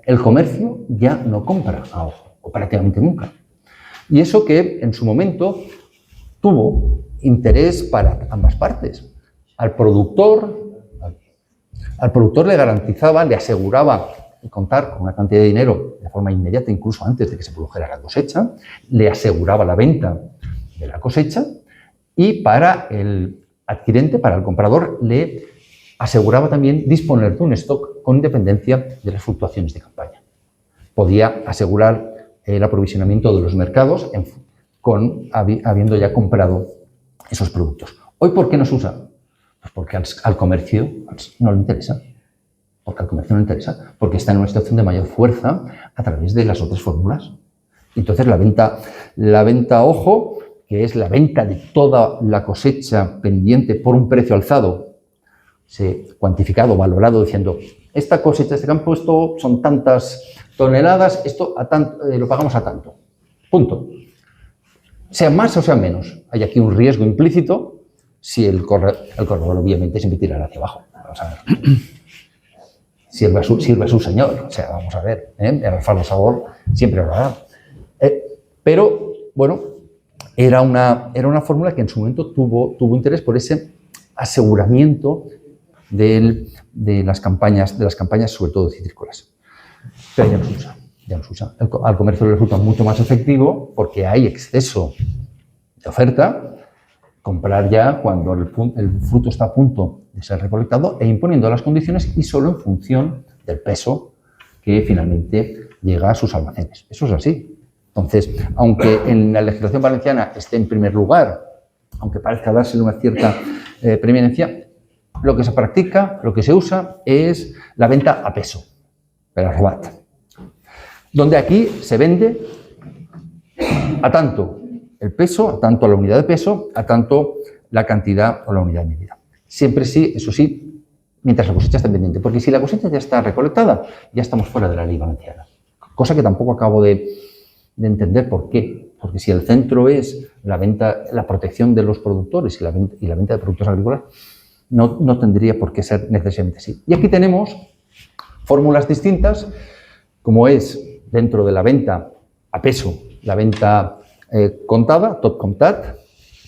El comercio ya no compra a ojo, o prácticamente nunca. Y eso que en su momento tuvo interés para ambas partes. Al productor le garantizaba, le aseguraba contar con una cantidad de dinero de forma inmediata, incluso antes de que se produjera la cosecha, le aseguraba la venta de la cosecha y para el adquirente, para el comprador, le aseguraba también disponer de un stock con independencia de las fluctuaciones de campaña. Podía asegurar el aprovisionamiento de los mercados habiendo ya comprado esos productos. ¿Hoy por qué no se usa? Pues porque al comercio no le interesa. Porque al comercio no le interesa. Porque está en una situación de mayor fuerza a través de las otras fórmulas. Entonces la venta a ojo, que es la venta de toda la cosecha pendiente por un precio alzado, cuantificado, valorado, diciendo, esta cosecha, este campo, esto son tantas toneladas, esto lo pagamos a tanto. Punto. Sea más o sea menos. Hay aquí un riesgo implícito si el corredor obviamente siempre tirará hacia abajo. Vamos a ver. Sirve a su señor. O sea, vamos a ver. El falsador siempre lo hará. Pero, bueno, era una fórmula que en su momento tuvo interés por ese aseguramiento de las campañas, sobre todo citrícolas. Pero ya no se usa. Al comercio le resulta mucho más efectivo porque hay exceso de oferta, comprar ya cuando el fruto está a punto de ser recolectado e imponiendo las condiciones y solo en función del peso que finalmente llega a sus almacenes. Eso es así. Entonces, aunque en la legislación valenciana esté en primer lugar, aunque parezca dársele una cierta preeminencia, lo que se practica, lo que se usa es la venta a peso, per arrobat, donde aquí se vende a tanto el peso, a tanto la unidad de peso, a tanto la cantidad o la unidad de medida. Siempre sí, eso sí, mientras la cosecha esté pendiente, porque si la cosecha ya está recolectada, ya estamos fuera de la ley valenciana. Cosa que tampoco acabo de entender por qué. Porque si el centro es la protección de los productores y la venta de productos agrícolas, no tendría por qué ser necesariamente así. Y aquí tenemos fórmulas distintas, como es dentro de la venta a peso, la venta contada, tot comptat,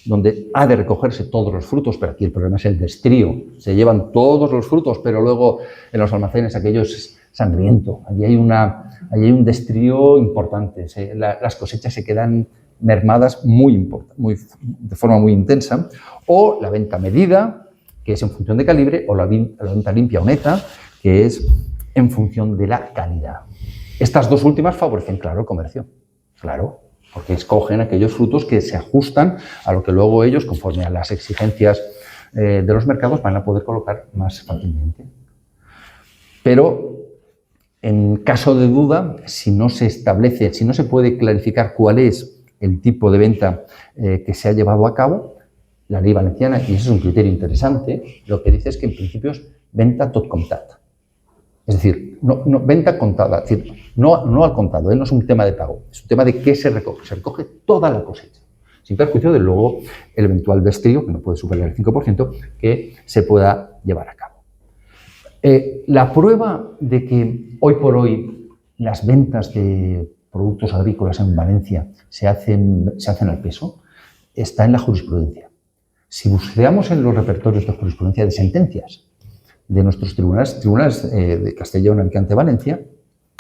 donde ha de recogerse todos los frutos, pero aquí el problema es el destrío. Se llevan todos los frutos, pero luego en los almacenes aquello es sangriento. Allí hay un destrío importante. Las cosechas se quedan mermadas de forma muy intensa. O la venta medida, que es en función de calibre, o la venta limpia o neta, que es en función de la calidad. Estas dos últimas favorecen, claro, el comercio. Claro, porque escogen aquellos frutos que se ajustan a lo que luego ellos, conforme a las exigencias de los mercados, van a poder colocar más fácilmente. Pero, en caso de duda, si no se puede clarificar cuál es el tipo de venta que se ha llevado a cabo, la ley valenciana, y eso es un criterio interesante, lo que dice es que en principio es venta tot comptat. Es decir, no venta contada, es decir, no al contado, no es un tema de pago, es un tema de qué se recoge. Se recoge toda la cosecha, sin perjuicio de luego el eventual destrío, que no puede superar el 5%, que se pueda llevar a cabo. La prueba de que hoy por hoy las ventas de productos agrícolas en Valencia se hacen al peso está en la jurisprudencia. Si buscamos en los repertorios de jurisprudencia de sentencias de nuestros tribunales de Castellón, Alicante, Valencia,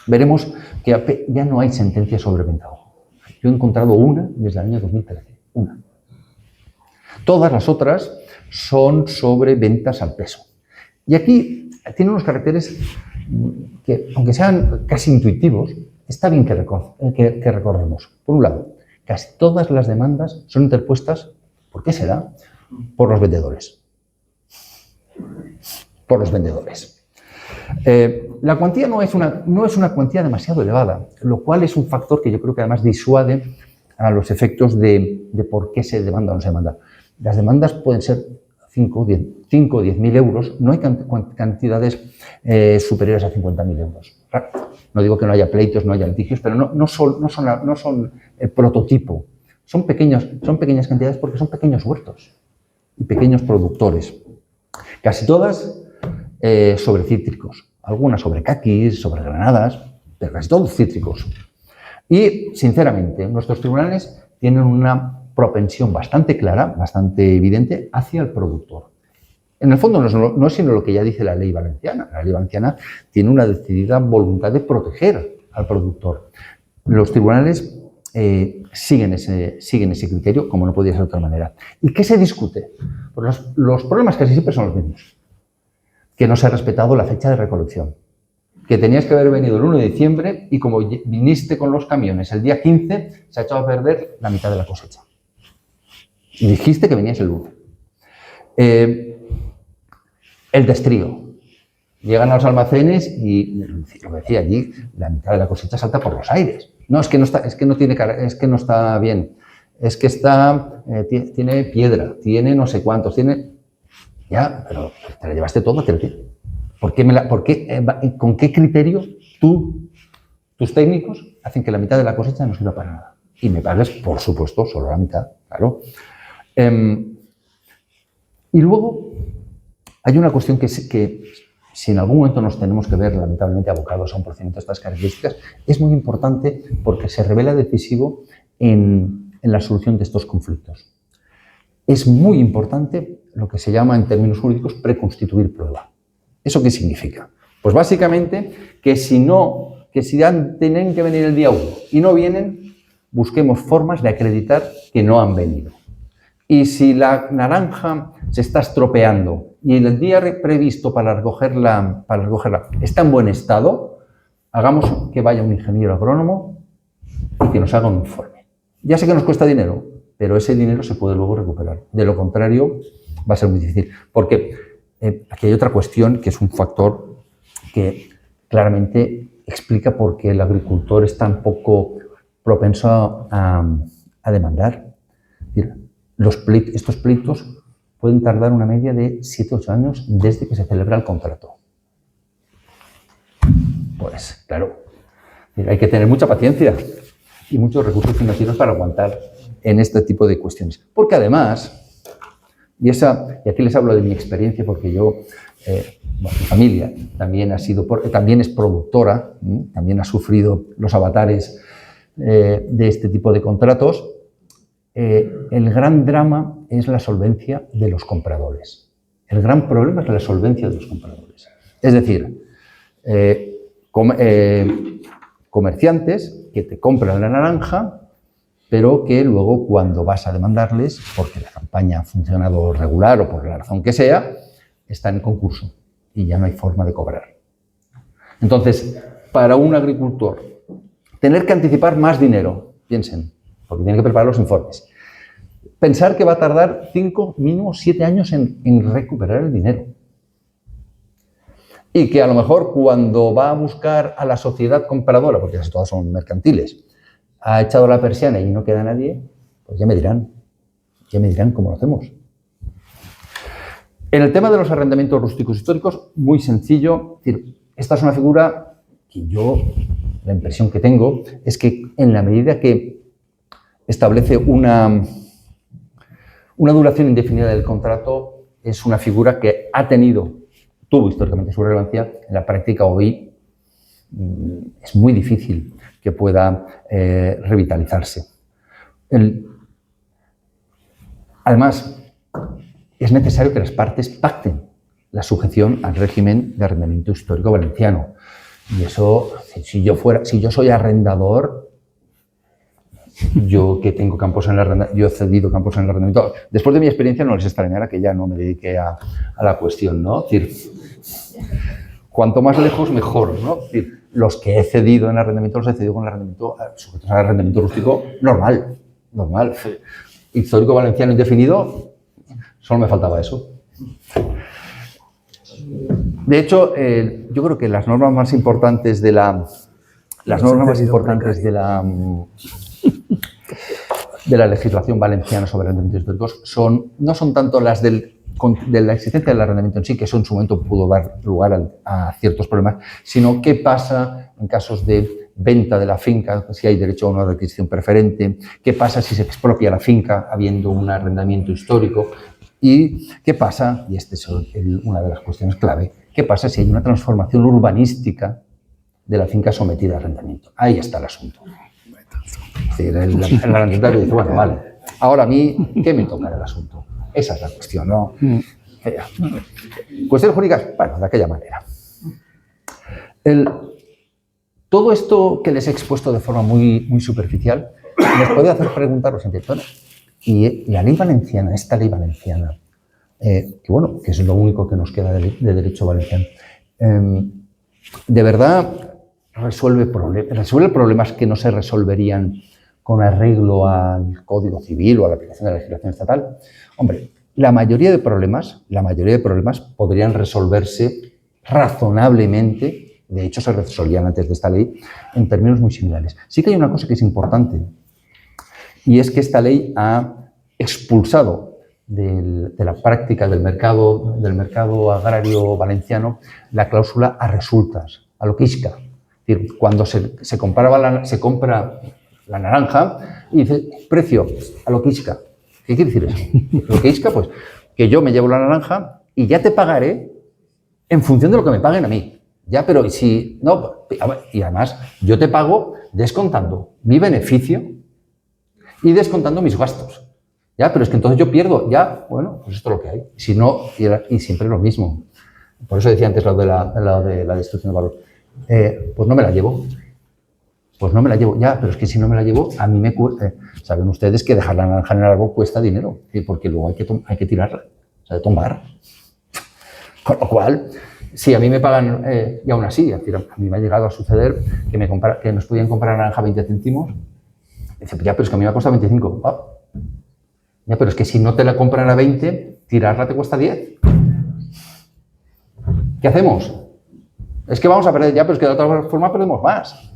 veremos que ya no hay sentencias sobre venta a ojo. Yo he encontrado una desde el año 2013, una. Todas las otras son sobre ventas al peso. Y aquí tiene unos caracteres que, aunque sean casi intuitivos, está bien que recordemos. Por un lado, casi todas las demandas son interpuestas, ¿por qué será? Por los vendedores. Por los vendedores. La cuantía no es una cuantía demasiado elevada, lo cual es un factor que yo creo que además disuade a los efectos de por qué se demanda o no se demanda. Las demandas pueden ser 5 o 10.000 euros, no hay cantidades superiores a 50.000 euros. No digo que no haya pleitos, no haya litigios, pero no son el prototipo. Son pequeñas cantidades porque son pequeños huertos y pequeños productores. Casi todas sobre cítricos, algunas sobre caquis, sobre granadas, pero casi todos cítricos. Y, sinceramente, nuestros tribunales tienen una propensión bastante clara, bastante evidente hacia el productor. En el fondo no es sino lo que ya dice la ley valenciana. La ley valenciana tiene una decidida voluntad de proteger al productor. Los tribunales siguen ese criterio, como no podía ser de otra manera. ¿Y qué se discute? Pues los problemas casi siempre son los mismos. Que no se ha respetado la fecha de recolección. Que tenías que haber venido el 1 de diciembre y como viniste con los camiones el día 15, se ha echado a perder la mitad de la cosecha. Y dijiste que venías el 1. El destrío. Llegan a los almacenes y, lo que decía allí, la mitad de la cosecha salta por los aires. No, es que no está bien. Es que tiene piedra, tiene no sé cuántos, tiene... Ya, pero te la llevaste todo, ¿con qué criterio tus técnicos hacen que la mitad de la cosecha no sirva para nada? Y me pagues, por supuesto, solo la mitad, claro. Y luego hay una cuestión que si en algún momento nos tenemos que ver lamentablemente abocados a un procedimiento de estas características, es muy importante porque se revela decisivo en la solución de estos conflictos. Es muy importante lo que se llama en términos jurídicos preconstituir prueba. ¿Eso qué significa? Pues básicamente que si tienen que venir el día 1 y no vienen, busquemos formas de acreditar que no han venido. Y si la naranja se está estropeando y el día previsto para recogerla está en buen estado, hagamos que vaya un ingeniero agrónomo y que nos haga un informe. Ya sé que nos cuesta dinero, pero ese dinero se puede luego recuperar. De lo contrario, va a ser muy difícil. Porque aquí hay otra cuestión que es un factor que claramente explica por qué el agricultor es tan poco propenso a demandar. Es decir, estos pleitos pueden tardar una media de 7-8 años desde que se celebra el contrato. Pues, claro, hay que tener mucha paciencia y muchos recursos financieros para aguantar en este tipo de cuestiones. Porque además, y aquí les hablo de mi experiencia porque yo, mi familia también es productora, también ha sufrido los avatares de este tipo de contratos. El gran drama es la solvencia de los compradores. El gran problema es la solvencia de los compradores. Es decir, comerciantes que te compran la naranja, pero que luego cuando vas a demandarles, porque la campaña ha funcionado regular o por la razón que sea, está en concurso y ya no hay forma de cobrar. Entonces, para un agricultor, tener que anticipar más dinero, piensen, porque tiene que preparar los informes. Pensar que va a tardar 5, mínimo 7 años en recuperar el dinero. Y que a lo mejor cuando va a buscar a la sociedad compradora, porque casi todas son mercantiles, ha echado la persiana y no queda nadie, pues ya me dirán cómo lo hacemos. En el tema de los arrendamientos rústicos históricos, muy sencillo. Es decir, esta es una figura que la impresión que tengo es que en la medida que establece una duración indefinida del contrato, es una figura que tuvo históricamente su relevancia. En la práctica hoy es muy difícil que pueda revitalizarse. Además, es necesario que las partes pacten la sujeción al régimen de arrendamiento histórico valenciano. Y eso, si yo soy arrendador, yo que tengo campos en el arrendamiento, yo he cedido campos en el arrendamiento. Después de mi experiencia no les extrañará que ya no me dedique a la cuestión, ¿no? Es decir, cuanto más lejos, mejor, ¿no? Es decir, los que he cedido en arrendamiento los he cedido con el arrendamiento, sujetos al arrendamiento rústico normal. Histórico valenciano indefinido, solo me faltaba eso. De hecho, yo creo que las normas más importantes de la legislación valenciana sobre arrendamientos históricos no son tanto las de la existencia del arrendamiento en sí, que eso en su momento pudo dar lugar a ciertos problemas, sino qué pasa en casos de venta de la finca, si hay derecho a una requisición preferente, qué pasa si se expropia la finca habiendo un arrendamiento histórico y qué pasa, y esta es una de las cuestiones clave, qué pasa si hay una transformación urbanística de la finca sometida a arrendamiento. Ahí está el asunto. Es decir, el arrendatario dice, bueno, vale, ahora a mí, ¿qué me toca el asunto? Esa es la cuestión, ¿no? Cuestiones jurídicas, bueno, de aquella manera. Todo esto que les he expuesto de forma muy, muy superficial les puede hacer preguntar los siguiente, y la ley valenciana, esta ley valenciana, que bueno, que es lo único que nos queda de derecho valenciano, ¿de verdad resuelve problemas que no se resolverían con arreglo al Código Civil o a la aplicación de la legislación estatal? Hombre, la mayoría de problemas podrían resolverse razonablemente, de hecho se resolvían antes de esta ley, en términos muy similares. Sí que hay una cosa que es importante, y es que esta ley ha expulsado de la práctica del mercado agrario valenciano la cláusula a resultas, a lo quisca. Es decir, cuando se compra la naranja y dice precio a lo quisca. ¿Qué quiere decir eso? Lo quisca, pues que yo me llevo la naranja y ya te pagaré en función de lo que me paguen a mí. Ya, pero si no, y además yo te pago descontando mi beneficio y descontando mis gastos. Ya, pero es que entonces yo pierdo. Ya, bueno, pues esto es lo que hay. Si no, y siempre lo mismo. Por eso decía antes lo de la destrucción de valor. Pues no me la llevo. Pues no me la llevo. Ya, pero es que si no me la llevo, a mí me cuesta. Saben ustedes que dejar la naranja en el árbol cuesta dinero, porque luego hay que tirarla, o sea, de tomar. Con lo cual, si a mí me pagan, y aún así, a mí me ha llegado a suceder que nos podían comprar naranja a 20 céntimos. Dice, ya, pero es que a mí me ha costado 25. Ah. Ya, pero es que si no te la compran a 20, tirarla te cuesta 10. ¿Qué hacemos? Es que vamos a perder ya, pero es que de otra forma perdemos más.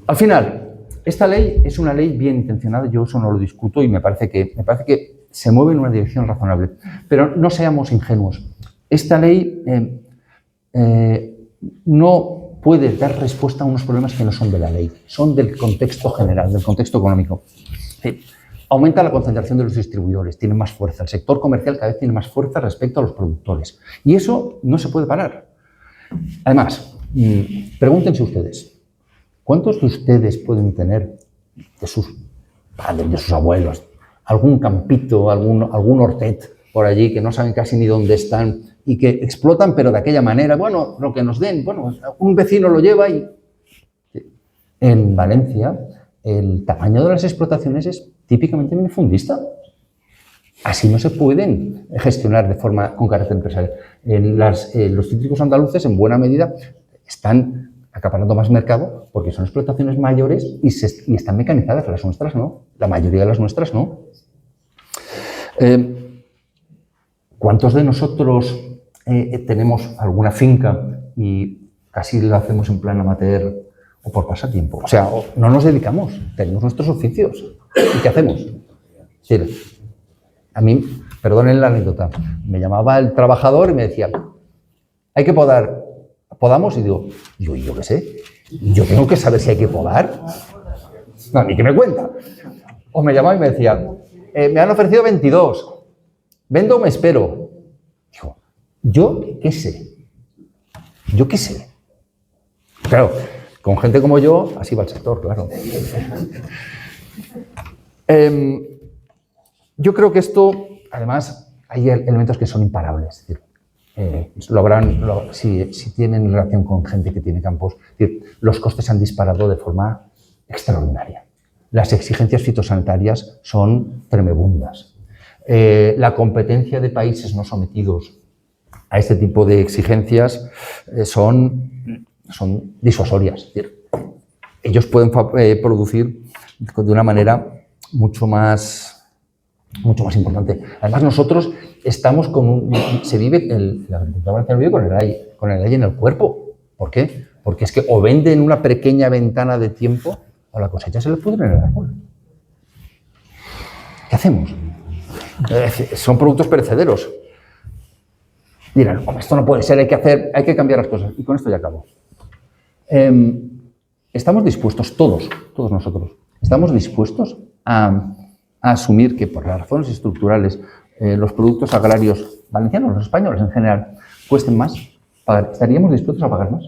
Al final, esta ley es una ley bien intencionada, yo eso no lo discuto y me parece que se mueve en una dirección razonable. Pero no seamos ingenuos. Esta ley no puede dar respuesta a unos problemas que no son de la ley, son del contexto general, del contexto económico. Aumenta la concentración de los distribuidores, tiene más fuerza. El sector comercial cada vez tiene más fuerza respecto a los productores. Y eso no se puede parar. Además, pregúntense ustedes, ¿cuántos de ustedes pueden tener de sus padres, de sus abuelos, algún campito, algún hortet por allí que no saben casi ni dónde están y que explotan, pero de aquella manera, bueno, lo que nos den, bueno, un vecino lo lleva y... En Valencia, el tamaño de las explotaciones es típicamente minifundista. Así no se pueden gestionar de forma con carácter empresarial. Los cítricos andaluces, en buena medida, están acaparando más mercado porque son explotaciones mayores y están mecanizadas. Las nuestras no. La mayoría de las nuestras no. ¿Cuántos de nosotros tenemos alguna finca y casi la hacemos en plan amateur o por pasatiempo? O sea, no nos dedicamos, tenemos nuestros oficios. ¿Y qué hacemos? Es decir, a mí, perdonen la anécdota, me llamaba el trabajador y me decía, hay que podar, ¿podamos? Y digo, yo qué sé, yo tengo que saber si hay que podar. No, ni que me cuenta. O me llamaba y me decía, me han ofrecido 22, ¿vendo o me espero? Digo, ¿yo qué sé? ¿Yo qué sé? Claro, con gente como yo, así va el sector, claro. Yo creo que esto, además, hay elementos que son imparables. Es decir, si tienen relación con gente que tiene campos, es decir, los costes se han disparado de forma extraordinaria. Las exigencias fitosanitarias son tremebundas. La competencia de países no sometidos a este tipo de exigencias son disuasorias. Es decir, ellos pueden producir de una manera mucho más mucho más importante. Además, nosotros estamos se vive, la agricultura valenciana vive con el aire en el cuerpo. ¿Por qué? Porque es que o venden una pequeña ventana de tiempo o la cosecha se les pudre en el árbol. ¿Qué hacemos? Son productos perecederos. Dirán, esto no puede ser, hay que cambiar las cosas. Y con esto ya acabo. Estamos dispuestos, todos nosotros, estamos dispuestos a asumir que por las razones estructurales los productos agrarios valencianos, los españoles en general, cuesten más. ¿Estaríamos dispuestos a pagar más?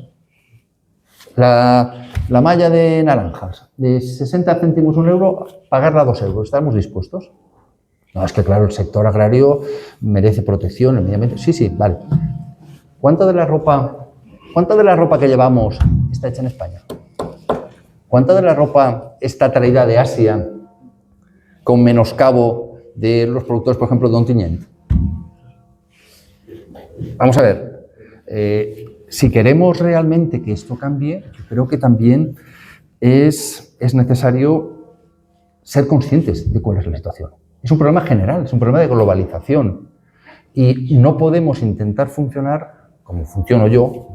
La malla de naranjas, de 60 céntimos un euro, pagarla 2 euros. ¿Estamos dispuestos? No, es que claro, el sector agrario merece protección, el medio ambiente. Sí, vale. ¿Cuánta de la ropa que llevamos está hecha en España? ¿Cuánta de la ropa está traída de Asia con menoscabo de los productores, por ejemplo, de Ontinyent? Vamos a ver. Si queremos realmente que esto cambie, yo creo que también es necesario ser conscientes de cuál es la situación. Es un problema general, es un problema de globalización. Y no podemos intentar funcionar como funciono yo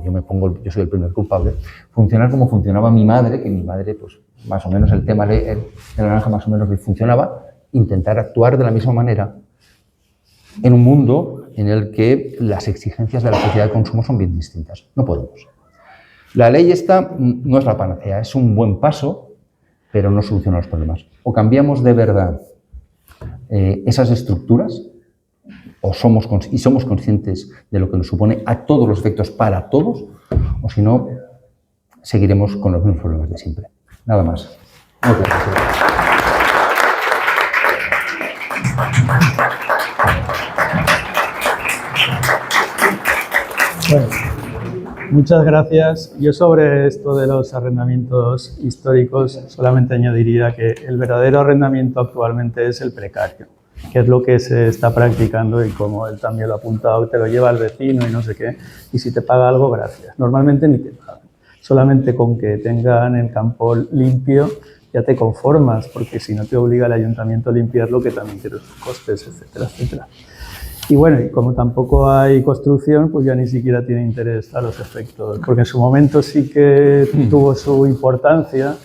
soy el primer culpable, funcionar como funcionaba mi madre, que mi madre, pues más o menos el tema de la naranja más o menos le funcionaba, intentar actuar de la misma manera en un mundo en el que las exigencias de la sociedad de consumo son bien distintas. No podemos. La ley esta no es la panacea, es un buen paso, pero no soluciona los problemas. O cambiamos de verdad esas estructuras, somos conscientes de lo que nos supone a todos los efectos para todos, o si no, seguiremos con los mismos problemas de siempre. Nada más. Muchas gracias. Bueno, muchas gracias. Yo sobre esto de los arrendamientos históricos solamente añadiría que el verdadero arrendamiento actualmente es el precario, que es lo que se está practicando y como él también lo ha apuntado, te lo lleva al vecino y no sé qué, y si te paga algo, gracias. Normalmente ni te pagan. Solamente con que tengan el campo limpio ya te conformas, porque si no te obliga el ayuntamiento a limpiarlo, que también tiene sus costes, etcétera, etcétera. Y bueno, y como tampoco hay construcción, pues ya ni siquiera tiene interés a los efectos, porque en su momento sí que tuvo su importancia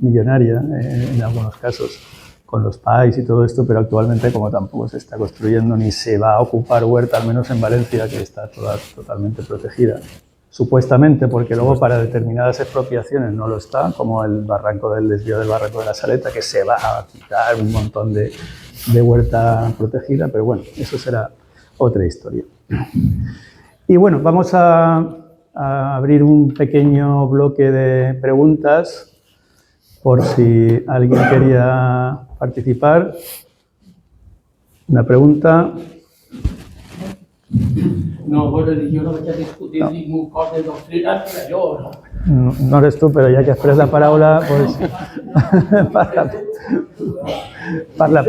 millonaria en algunos casos, con los PAIs y todo esto, pero actualmente como tampoco se está construyendo ni se va a ocupar huerta, al menos en Valencia, que está totalmente protegida, supuestamente, porque luego para determinadas expropiaciones no lo está, como el desvío del barranco de la Saleta, que se va a quitar un montón de huerta protegida, pero bueno, eso será otra historia. Y bueno, vamos a abrir un pequeño bloque de preguntas por si alguien quería participar. Una pregunta. No, bueno, yo no vaig a discutir ningú cos de doctrina per allò, no? No eres tú, pero ya que expresa la palabra, pues... parla.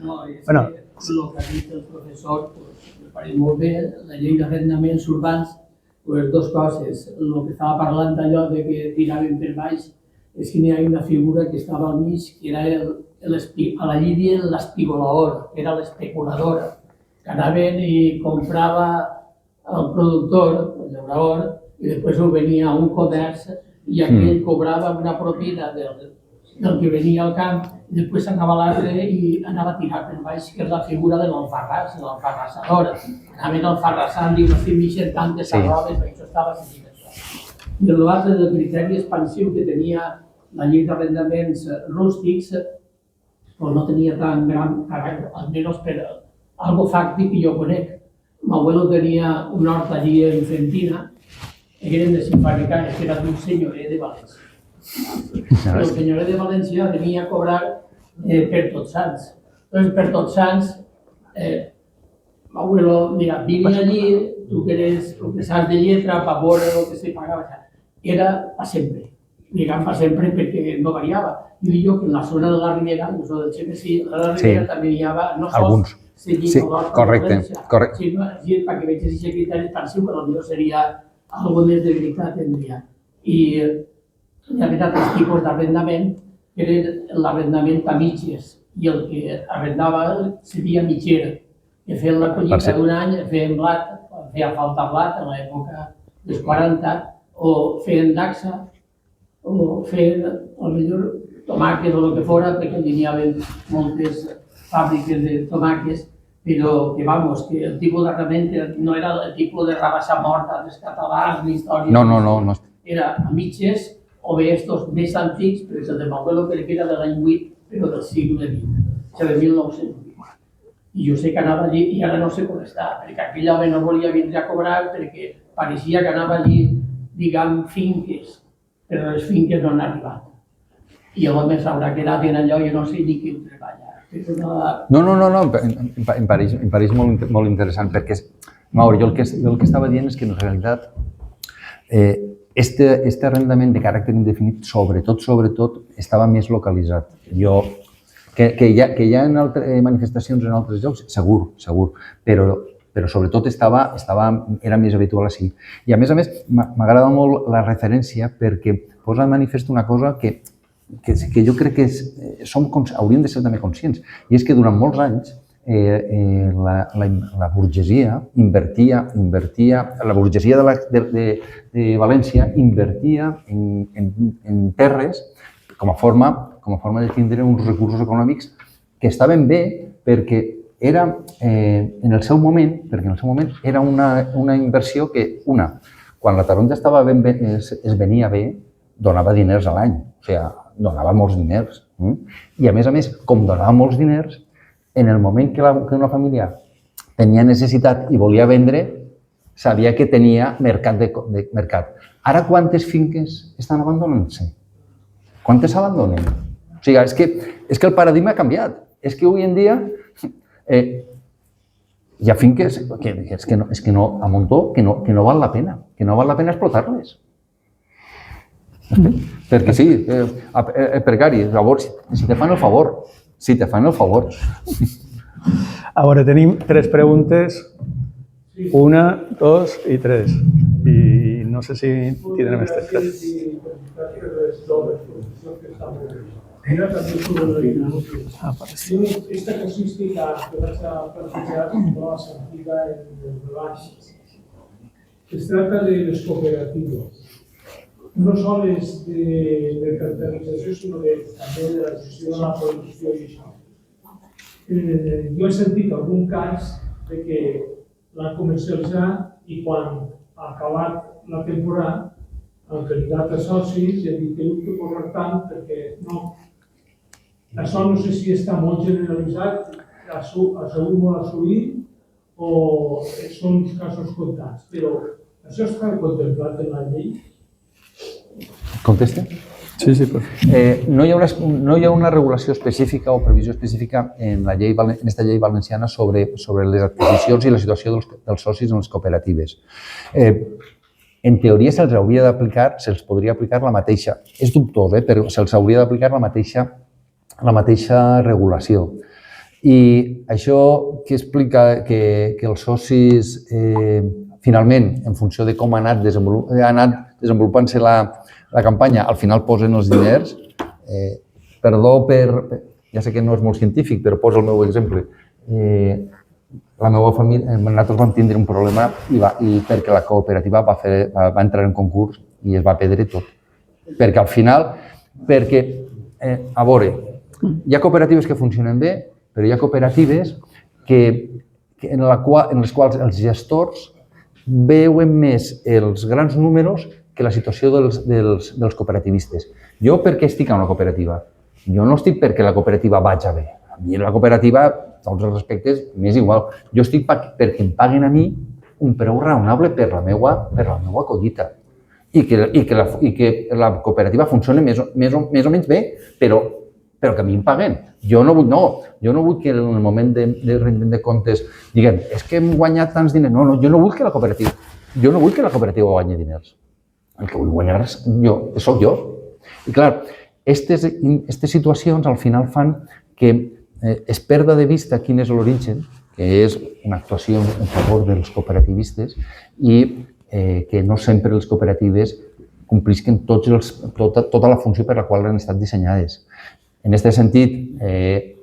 No, és Bueno. que el que ha dit el professor, pues, me pareix molt bé, la llei d'arrendaments urbans, pues, dos coses. El que estava parlant d'allò de que tiraven per baix és que n'hi ha una figura que estava al mig, que era a la llei dient l'espigolador, que era l'especuladora, que anaven i comprava el productor, el llaurador, i després ho venia a un comerç i aquell cobrava una propina del que venia al camp i després anava l'altre i anava a tirar per baix, que és la figura de l'enfarràs, de l'enfarrassadora. Anaven enfarrassant i estic mixent tantes arrobes, això estava seguint això. I l'altre del criteri expansiu que tenia la llei d'arrendaments rústics, pues no tenia tan gran caràcter, almenys per algo fàctic que jo conec. M'abuelo tenia un hort allí en Fentina, que eren de Sinfabricanes, que era d'un senyoret de València. El senyoret de València venia a cobrar per Tots Sants. Entonces, per Tots Sants, m'abuelo, mira, vine allí, tu que eres el que saps de lletra, per veure el que se pagava. Era a sempre. Diguem per sempre perquè no variava. I dic jo que en la zona de la Ribera, no soc del XMC, a la Ribera també hi havia no sols seguint l'hort de València, sinó perquè veig aquest criteri expansiu que potser seria algo més de veritat tindria. I hi havia altres tipus d'arrendament, que eren l'arrendament a mitges. i el que arrendava seria mitgera, que feien la collita d'un any, feien blat, feia falta blat en l'època dels 40, o feien dacsa, o feien, potser, tomàquets o el que fora, perquè n'hi havia moltes fàbriques de tomàquets, però que, vamos, que el tipus d'arrendament no era el tipus de rabassa morta dels catalans, ni història. No. Era a mitges, o bé estos més antics, per exemple, el de Manuel Pérez, que era de l'any 8, però del segle XX, o sigui, de 1920. I jo sé que anava allí i ara no sé com està, perquè aquell home no volia vindre a cobrar perquè pareixia que anava allí, diguem, finques, però les finques no han arribat. I l'home s'haurà quedat en allò, jo no sé ni qui ho treballa. No, em pareix molt interessant, perquè, jo el que estava dient és que en realitat este arrendament de caràcter indefinit, sobretot, estava més localitzat. Que hi ha manifestacions en altres llocs, segur, però sobretot era més habitual així. I a més, m'agrada molt la referència perquè posa de manifest una cosa que jo crec que hauríem de ser també conscients, i és que durant molts anys la burgesia invertia, la burgesia de València invertia en terres com a forma de tindre uns recursos econòmics que estaven bé perquè en el seu moment era una inversió que, quan la taronja es venia bé, donava diners a l'any, o sigui, donava molts diners. I a més, com donava molts diners, en el moment que una família tenia necessitat i volia vendre, sabia que tenia mercat. Ara, quantes finques estan abandonant-se? Quantes s'abandonen? O sigui, és que el paradigma ha canviat. És que avui en dia hi ha finques a muntó que no val la pena, explotar-les. Perquè sí, precari, llavors, si te fan el favor. Ahora tenim 3 preguntes, 1, 2 i 3. I no sé si tindrem aquestes 3. Era també sobre la dinàmica. Esta casuística que vas a plantejar no es antigua en el relax. Es trata de las cooperativas. No sols de mercantilització, sinó també de la gestió de la producció i això. Jo he sentit algun cas de que l'han comercialitzat i quan ha acabat la temporada han cridat a socis i han dit que heu de posar tant perquè no. Això no sé si està molt generalitzat, ha sigut molt assolit o són uns casos comptats, però això està contemplat en la llei. Contesta? Sí, perfecte. No hi ha una regulació específica o previsió específica en esta llei valenciana sobre les adquisicions i la situació dels socis en les cooperatives. En teoria se'ls hauria d'aplicar, se'ls podria aplicar la mateixa, és dubtós, però se'ls hauria d'aplicar la mateixa regulació. I això que explica que els socis, finalment, en funció de com ha anat desenvolupant-se la campanya, al final posen els diners. Perdó ja sé que no és molt científic, però poso el meu exemple. La meva família, nosaltres vam tindre un problema i perquè la cooperativa va entrar en concurs i es va perdre tot. Perquè al final, a veure, hi ha cooperatives que funcionen bé, però hi ha cooperatives en les quals els gestors veuen més els grans números que la situació dels cooperativistes. Jo per què estic en una cooperativa? Jo no estic perquè la cooperativa vagi bé. A mi la cooperativa, tots els respectes, m'és igual. Jo estic perquè em paguen a mi un preu raonable per la meva collita. I que la cooperativa funcioni més o menys bé, però que a mi em paguen. Jo no vull que en el moment de rendiment de comptes diguem, és que hem guanyat tants diners. No, jo no vull que la cooperativa guanyi diners. El que vull guanyar soc jo. I clar, aquestes situacions al final fan que es perda de vista quin és l'origen, que és una actuació en favor dels cooperativistes i que no sempre les cooperatives complisquen tota la funció per la qual han estat dissenyades. En aquest sentit,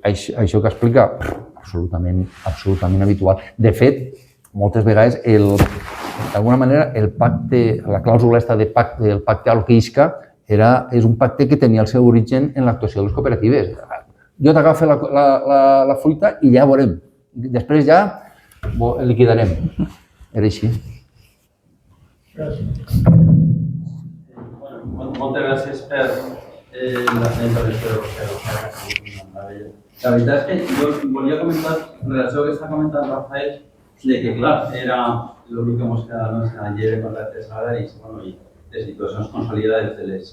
això que explica, absolutament habitual. De fet, moltes vegades, d'alguna manera, el pacte, la clàusula esta del pacte Alquisca és un pacte que tenia el seu origen en l'actuació de les cooperatives. Jo t'agafo la fruita i ja veurem. Després ja liquidarem. Era així. Moltes gràcies per la intervenció de la veritat és que jo volia comentar, en relació a que està comentant Rafael, de que, clar, era l'únic que ens queda en la llei de contractes salaris i de situacions consolidades de les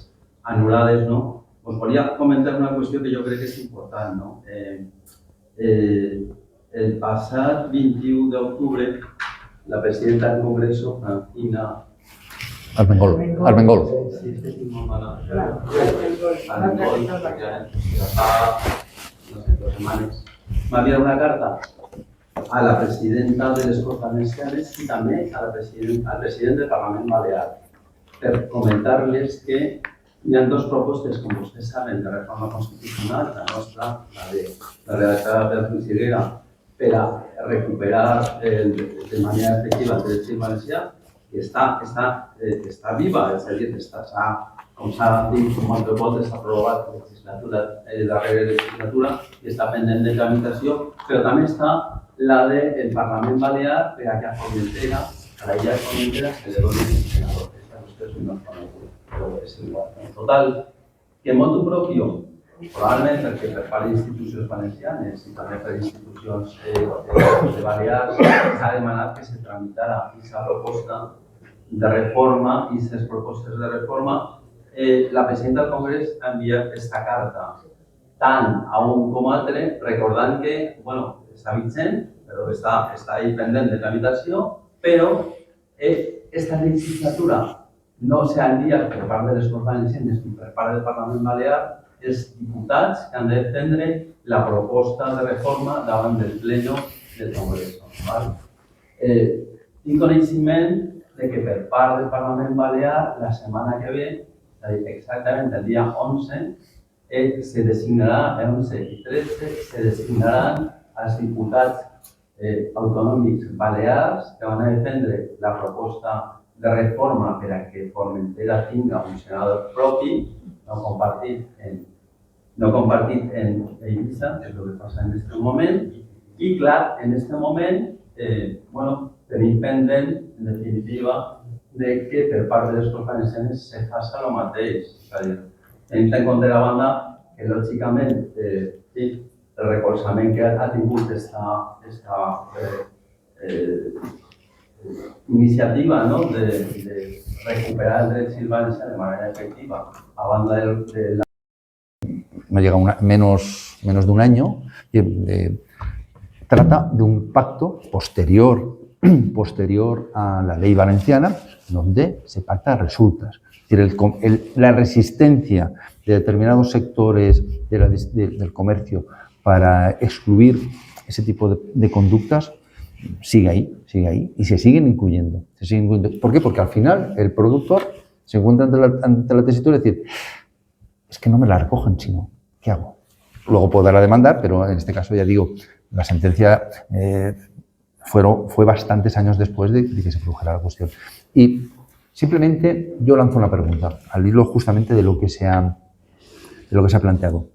anul·lades, no? Us volia comentar una qüestió que jo crec que és important, no? El passat 21 d'octubre, la presidenta del Congreso, Francina Armengol. Sí, és que tinc molt mala. Armengol, perquè fa, no sé, 2 setmanes, m'ha enviat una carta a la presidenta de les Corts Valencianes i també al president del Parlament Balear per comentar-les que hi ha 2 propostes, com vostès saben, de reforma constitucional, la nostra, la de la redactada per Beatriz Higuera, per a recuperar de manera efectiva el dret civil valencià, que està viva, és a dir, com s'ha dit, com altres voltes s'ha aprovat la darrera legislatura i està pendent de tramitació, però també està la del Parlament Balear per a que a Formentera, a la illa de Formentera, se li doni un senador. Aquesta qüestió és una coneguda, però és igual. En total, que motu propio, probablement perquè per part d'institucions valencianes i també per institucions de Balears s'ha demanat que se tramitara aquesta proposta de reforma i aquestes propostes de reforma. La presidenta del Congrés ha enviat aquesta carta tant a un com a altre, recordant que està vigent, però està ahí pendent de tramitació, però aquesta legislatura no s'ha enviat per part de les Corts Valencianes ni per part del Parlament Balear els diputats que han de defendre la proposta de reforma davant del pleno del Congrés. Tinc coneixement de que per part del Parlament Balear la setmana que ve, exactament el dia 11, se designarà, el 11 i 13, se designaran els diputats autonòmics balears que van a defendre la proposta de reforma per a que Formentera tinga un senador propi, no compartit en Eivissa, que és el que passa en aquest moment, i clar, en aquest moment tenim pendent, en definitiva, de que per part de les Corts Valencianes se faci el mateix. És a dir, tenim en compte la banda que, lògicament, el recolzament que ha tingut aquesta iniciativa de recuperar el dret civil valencià de manera efectiva a banda de la... Me llega menos de un año y trata de un pacto posterior a la ley valenciana donde se pacta resultas. Es decir, la resistencia de determinados sectores del comercio para excluir ese tipo de conductas sigue ahí y se siguen incluyendo. ¿Por qué? Porque al final el productor se encuentra ante la tesitura de decir, es que no me la recogen, sino, ¿qué hago? Luego podrá demandar, pero en este caso ya digo, la sentencia fue bastantes años después de que se produjera la cuestión. Y simplemente yo lanzo una pregunta, al hilo justamente de lo que se ha planteado.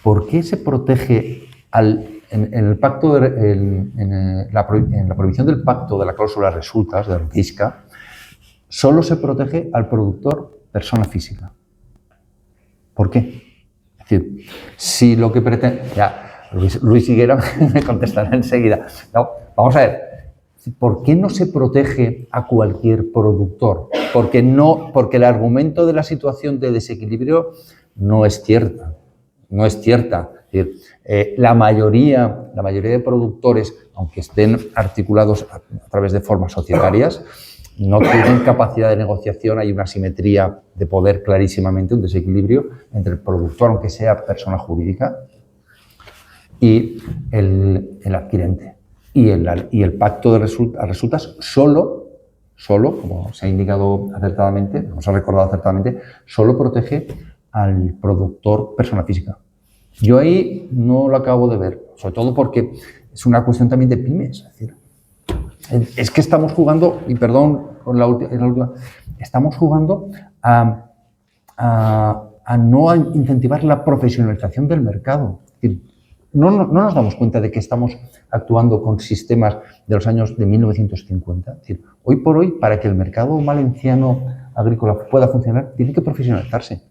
¿Por qué se protege en la prohibición del pacto de la cláusula resultas, de Alquisca, solo se protege al productor persona física? ¿Por qué? Es decir, si lo que pretende... Ya, Luis Higuera me contestará enseguida. No, vamos a ver, ¿por qué no se protege a cualquier productor? Porque el argumento de la situación de desequilibrio no es cierta. No es cierta. Es decir, la mayoría de productores, aunque estén articulados a través de formas societarias, no tienen capacidad de negociación, hay una asimetría de poder clarísimamente, un desequilibrio entre el productor, aunque sea persona jurídica, y el adquirente. Y el pacto de resultas solo, como se ha indicado acertadamente, como se ha recordado acertadamente, solo protege al productor persona física. Yo ahí no lo acabo de ver, sobre todo porque es una cuestión también de pymes. Es que estamos jugando, y perdón con la última, estamos jugando a no incentivar la profesionalización del mercado. No nos damos cuenta de que estamos actuando con sistemas de los años de 1950. Es decir, hoy por hoy, para que el mercado valenciano agrícola pueda funcionar, tiene que profesionalizarse.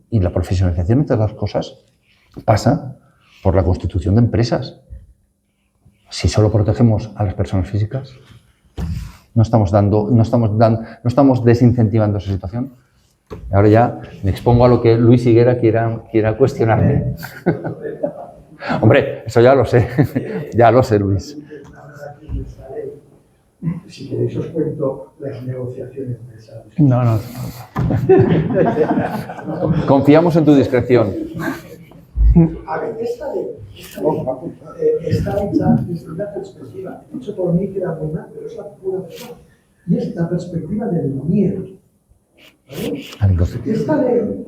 Y la profesionalización, entre otras cosas, pasa por la constitución de empresas. Si solo protegemos a las personas físicas, no estamos desincentivando esa situación. Ahora ya me expongo a lo que Luis Higuera quiera cuestionarme. Hombre, eso ya lo sé, Luis. Si queréis os cuento las negociaciones de esa. No. Confiamos en tu discreción. A ver, esta ley está hecha desde una perspectiva, hecho por mí que era buena, pero es la pura verdad. Y es la perspectiva del miedo. ¿Vale? Esta ley,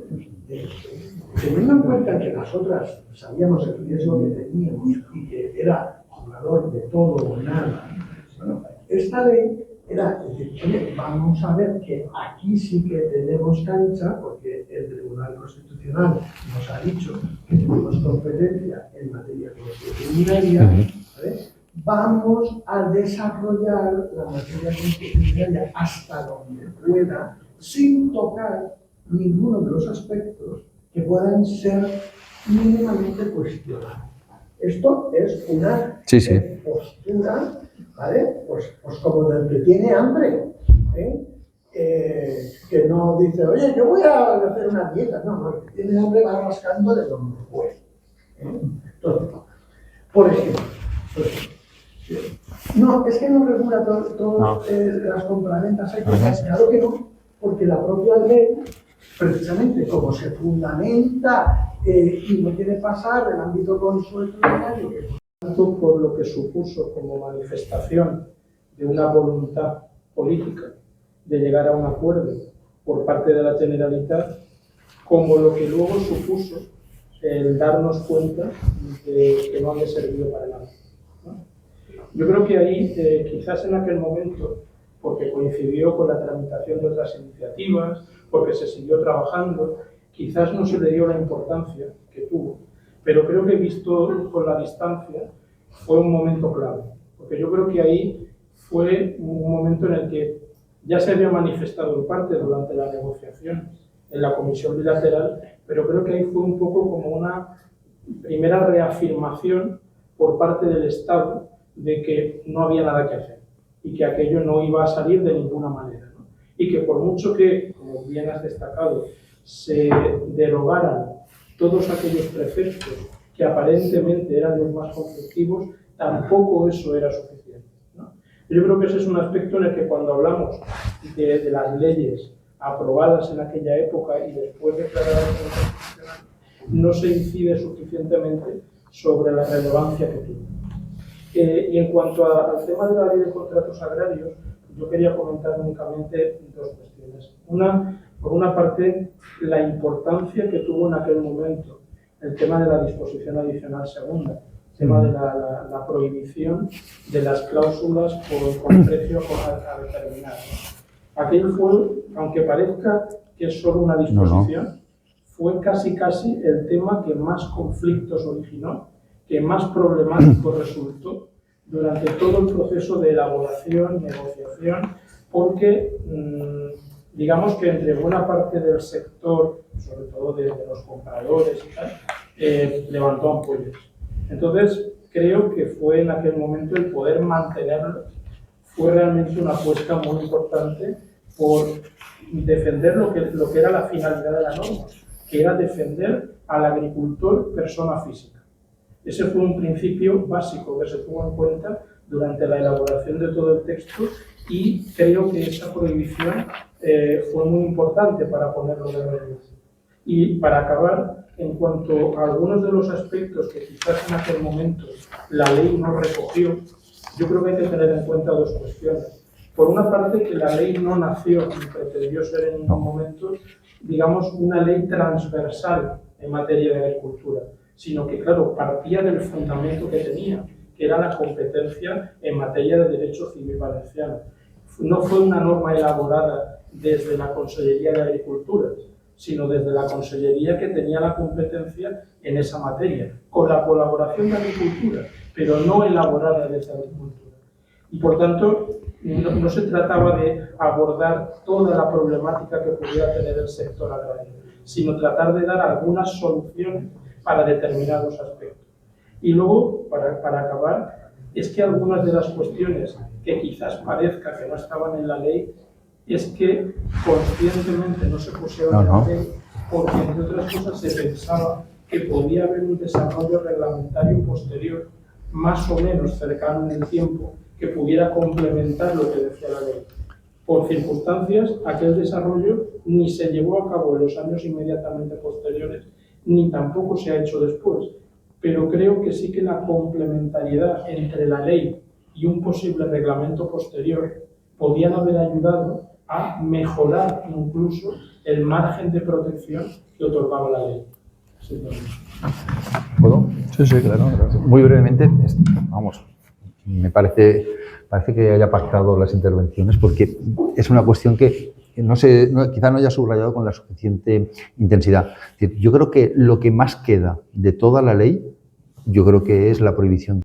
teniendo en cuenta que nosotras sabíamos el riesgo que teníamos y que era jugador de todo o nada, bueno, esta ley era decir, oye, vamos a ver que aquí sí que tenemos cancha, porque el Tribunal Constitucional nos ha dicho que tenemos competencia en materia constitucional, ¿vale? Vamos a desarrollar la materia constitucional hasta donde pueda, sin tocar ninguno de los aspectos que puedan ser mínimamente cuestionados. Esto es una postura, ¿vale? Pues como del que tiene hambre, que no dice, oye, yo voy a hacer una dieta. No, el que tiene hambre va rascando de donde puede. Entonces, por ejemplo, no, es que no regula todas las compraventas éticas, claro que no, porque la propia ley, precisamente como se fundamenta y no quiere pasar del ámbito consuetudinario, tanto por lo que supuso como manifestación de una voluntad política de llegar a un acuerdo por parte de la Generalitat, como lo que luego supuso el darnos cuenta de que no había servido para nada, ¿no? Yo creo que ahí, quizás en aquel momento, porque coincidió con la tramitación de otras iniciativas, porque se siguió trabajando, quizás no se le dio la importancia que tuvo, pero creo que visto con la distancia fue un momento clave, porque yo creo que ahí fue un momento en el que ya se había manifestado en parte durante la negociación en la comisión bilateral, pero creo que ahí fue un poco como una primera reafirmación por parte del Estado de que no había nada que hacer y que aquello no iba a salir de ninguna manera, ¿no? Y que por mucho que, como bien has destacado, se derogaran todos aquellos preceptos que aparentemente eran los más conflictivos, tampoco eso era suficiente, ¿no? Yo creo que ese es un aspecto en el que cuando hablamos de las leyes aprobadas en aquella época y después declaradas como constitucionales, no se incide suficientemente sobre la relevancia que tuvo. Y en cuanto al tema de la ley de contratos agrarios, yo quería comentar únicamente dos cuestiones. Por una parte, la importancia que tuvo en aquel momento el tema de la disposición adicional segunda, el tema de la prohibición de las cláusulas con precio a determinar. Aquello fue, aunque parezca que es solo una disposición, fue casi el tema que más conflictos originó, que más problemático resultó durante todo el proceso de elaboración, negociación, porque digamos que entre buena parte del sector, sobre todo de los compradores y tal, levantó ampollas. Entonces, creo que fue en aquel momento el poder mantenerlo, fue realmente una apuesta muy importante por defender lo que era la finalidad de la norma, que era defender al agricultor persona física. Ese fue un principio básico que se tuvo en cuenta durante la elaboración de todo el texto y creo que esa prohibición fue muy importante para ponerlo de relieve. Y para acabar, en cuanto a algunos de los aspectos que quizás en aquel momento la ley no recogió, yo creo que hay que tener en cuenta dos cuestiones. Por una parte, que la ley no nació ni pretendió ser en ningún momento, digamos, una ley transversal en materia de agricultura, sino que, claro, partía del fundamento que tenía, que era la competencia en materia de derecho civil valenciano. No fue una norma elaborada desde la Consellería de Agricultura, sino desde la Consellería que tenía la competencia en esa materia, con la colaboración de Agricultura, pero no elaborada desde Agricultura. Y por tanto, no se trataba de abordar toda la problemática que pudiera tener el sector agrario, sino tratar de dar algunas soluciones para determinados aspectos. Y luego, para acabar, es que algunas de las cuestiones que quizás parezca que no estaban en la ley, es que conscientemente no se pusieron en la ley, porque entre otras cosas se pensaba que podía haber un desarrollo reglamentario posterior, más o menos cercano en el tiempo, que pudiera complementar lo que decía la ley. Por circunstancias, aquel desarrollo ni se llevó a cabo en los años inmediatamente posteriores, ni tampoco se ha hecho después. Pero creo que sí que la complementariedad entre la ley y un posible reglamento posterior podían haber ayudado a mejorar incluso el margen de protección que otorgaba la ley. ¿Puedo? Sí, sí, claro. Muy brevemente, vamos, me parece que haya pactado las intervenciones porque es una cuestión que quizá no haya subrayado con la suficiente intensidad. Yo creo que lo que más queda de toda la ley, yo creo que es la prohibición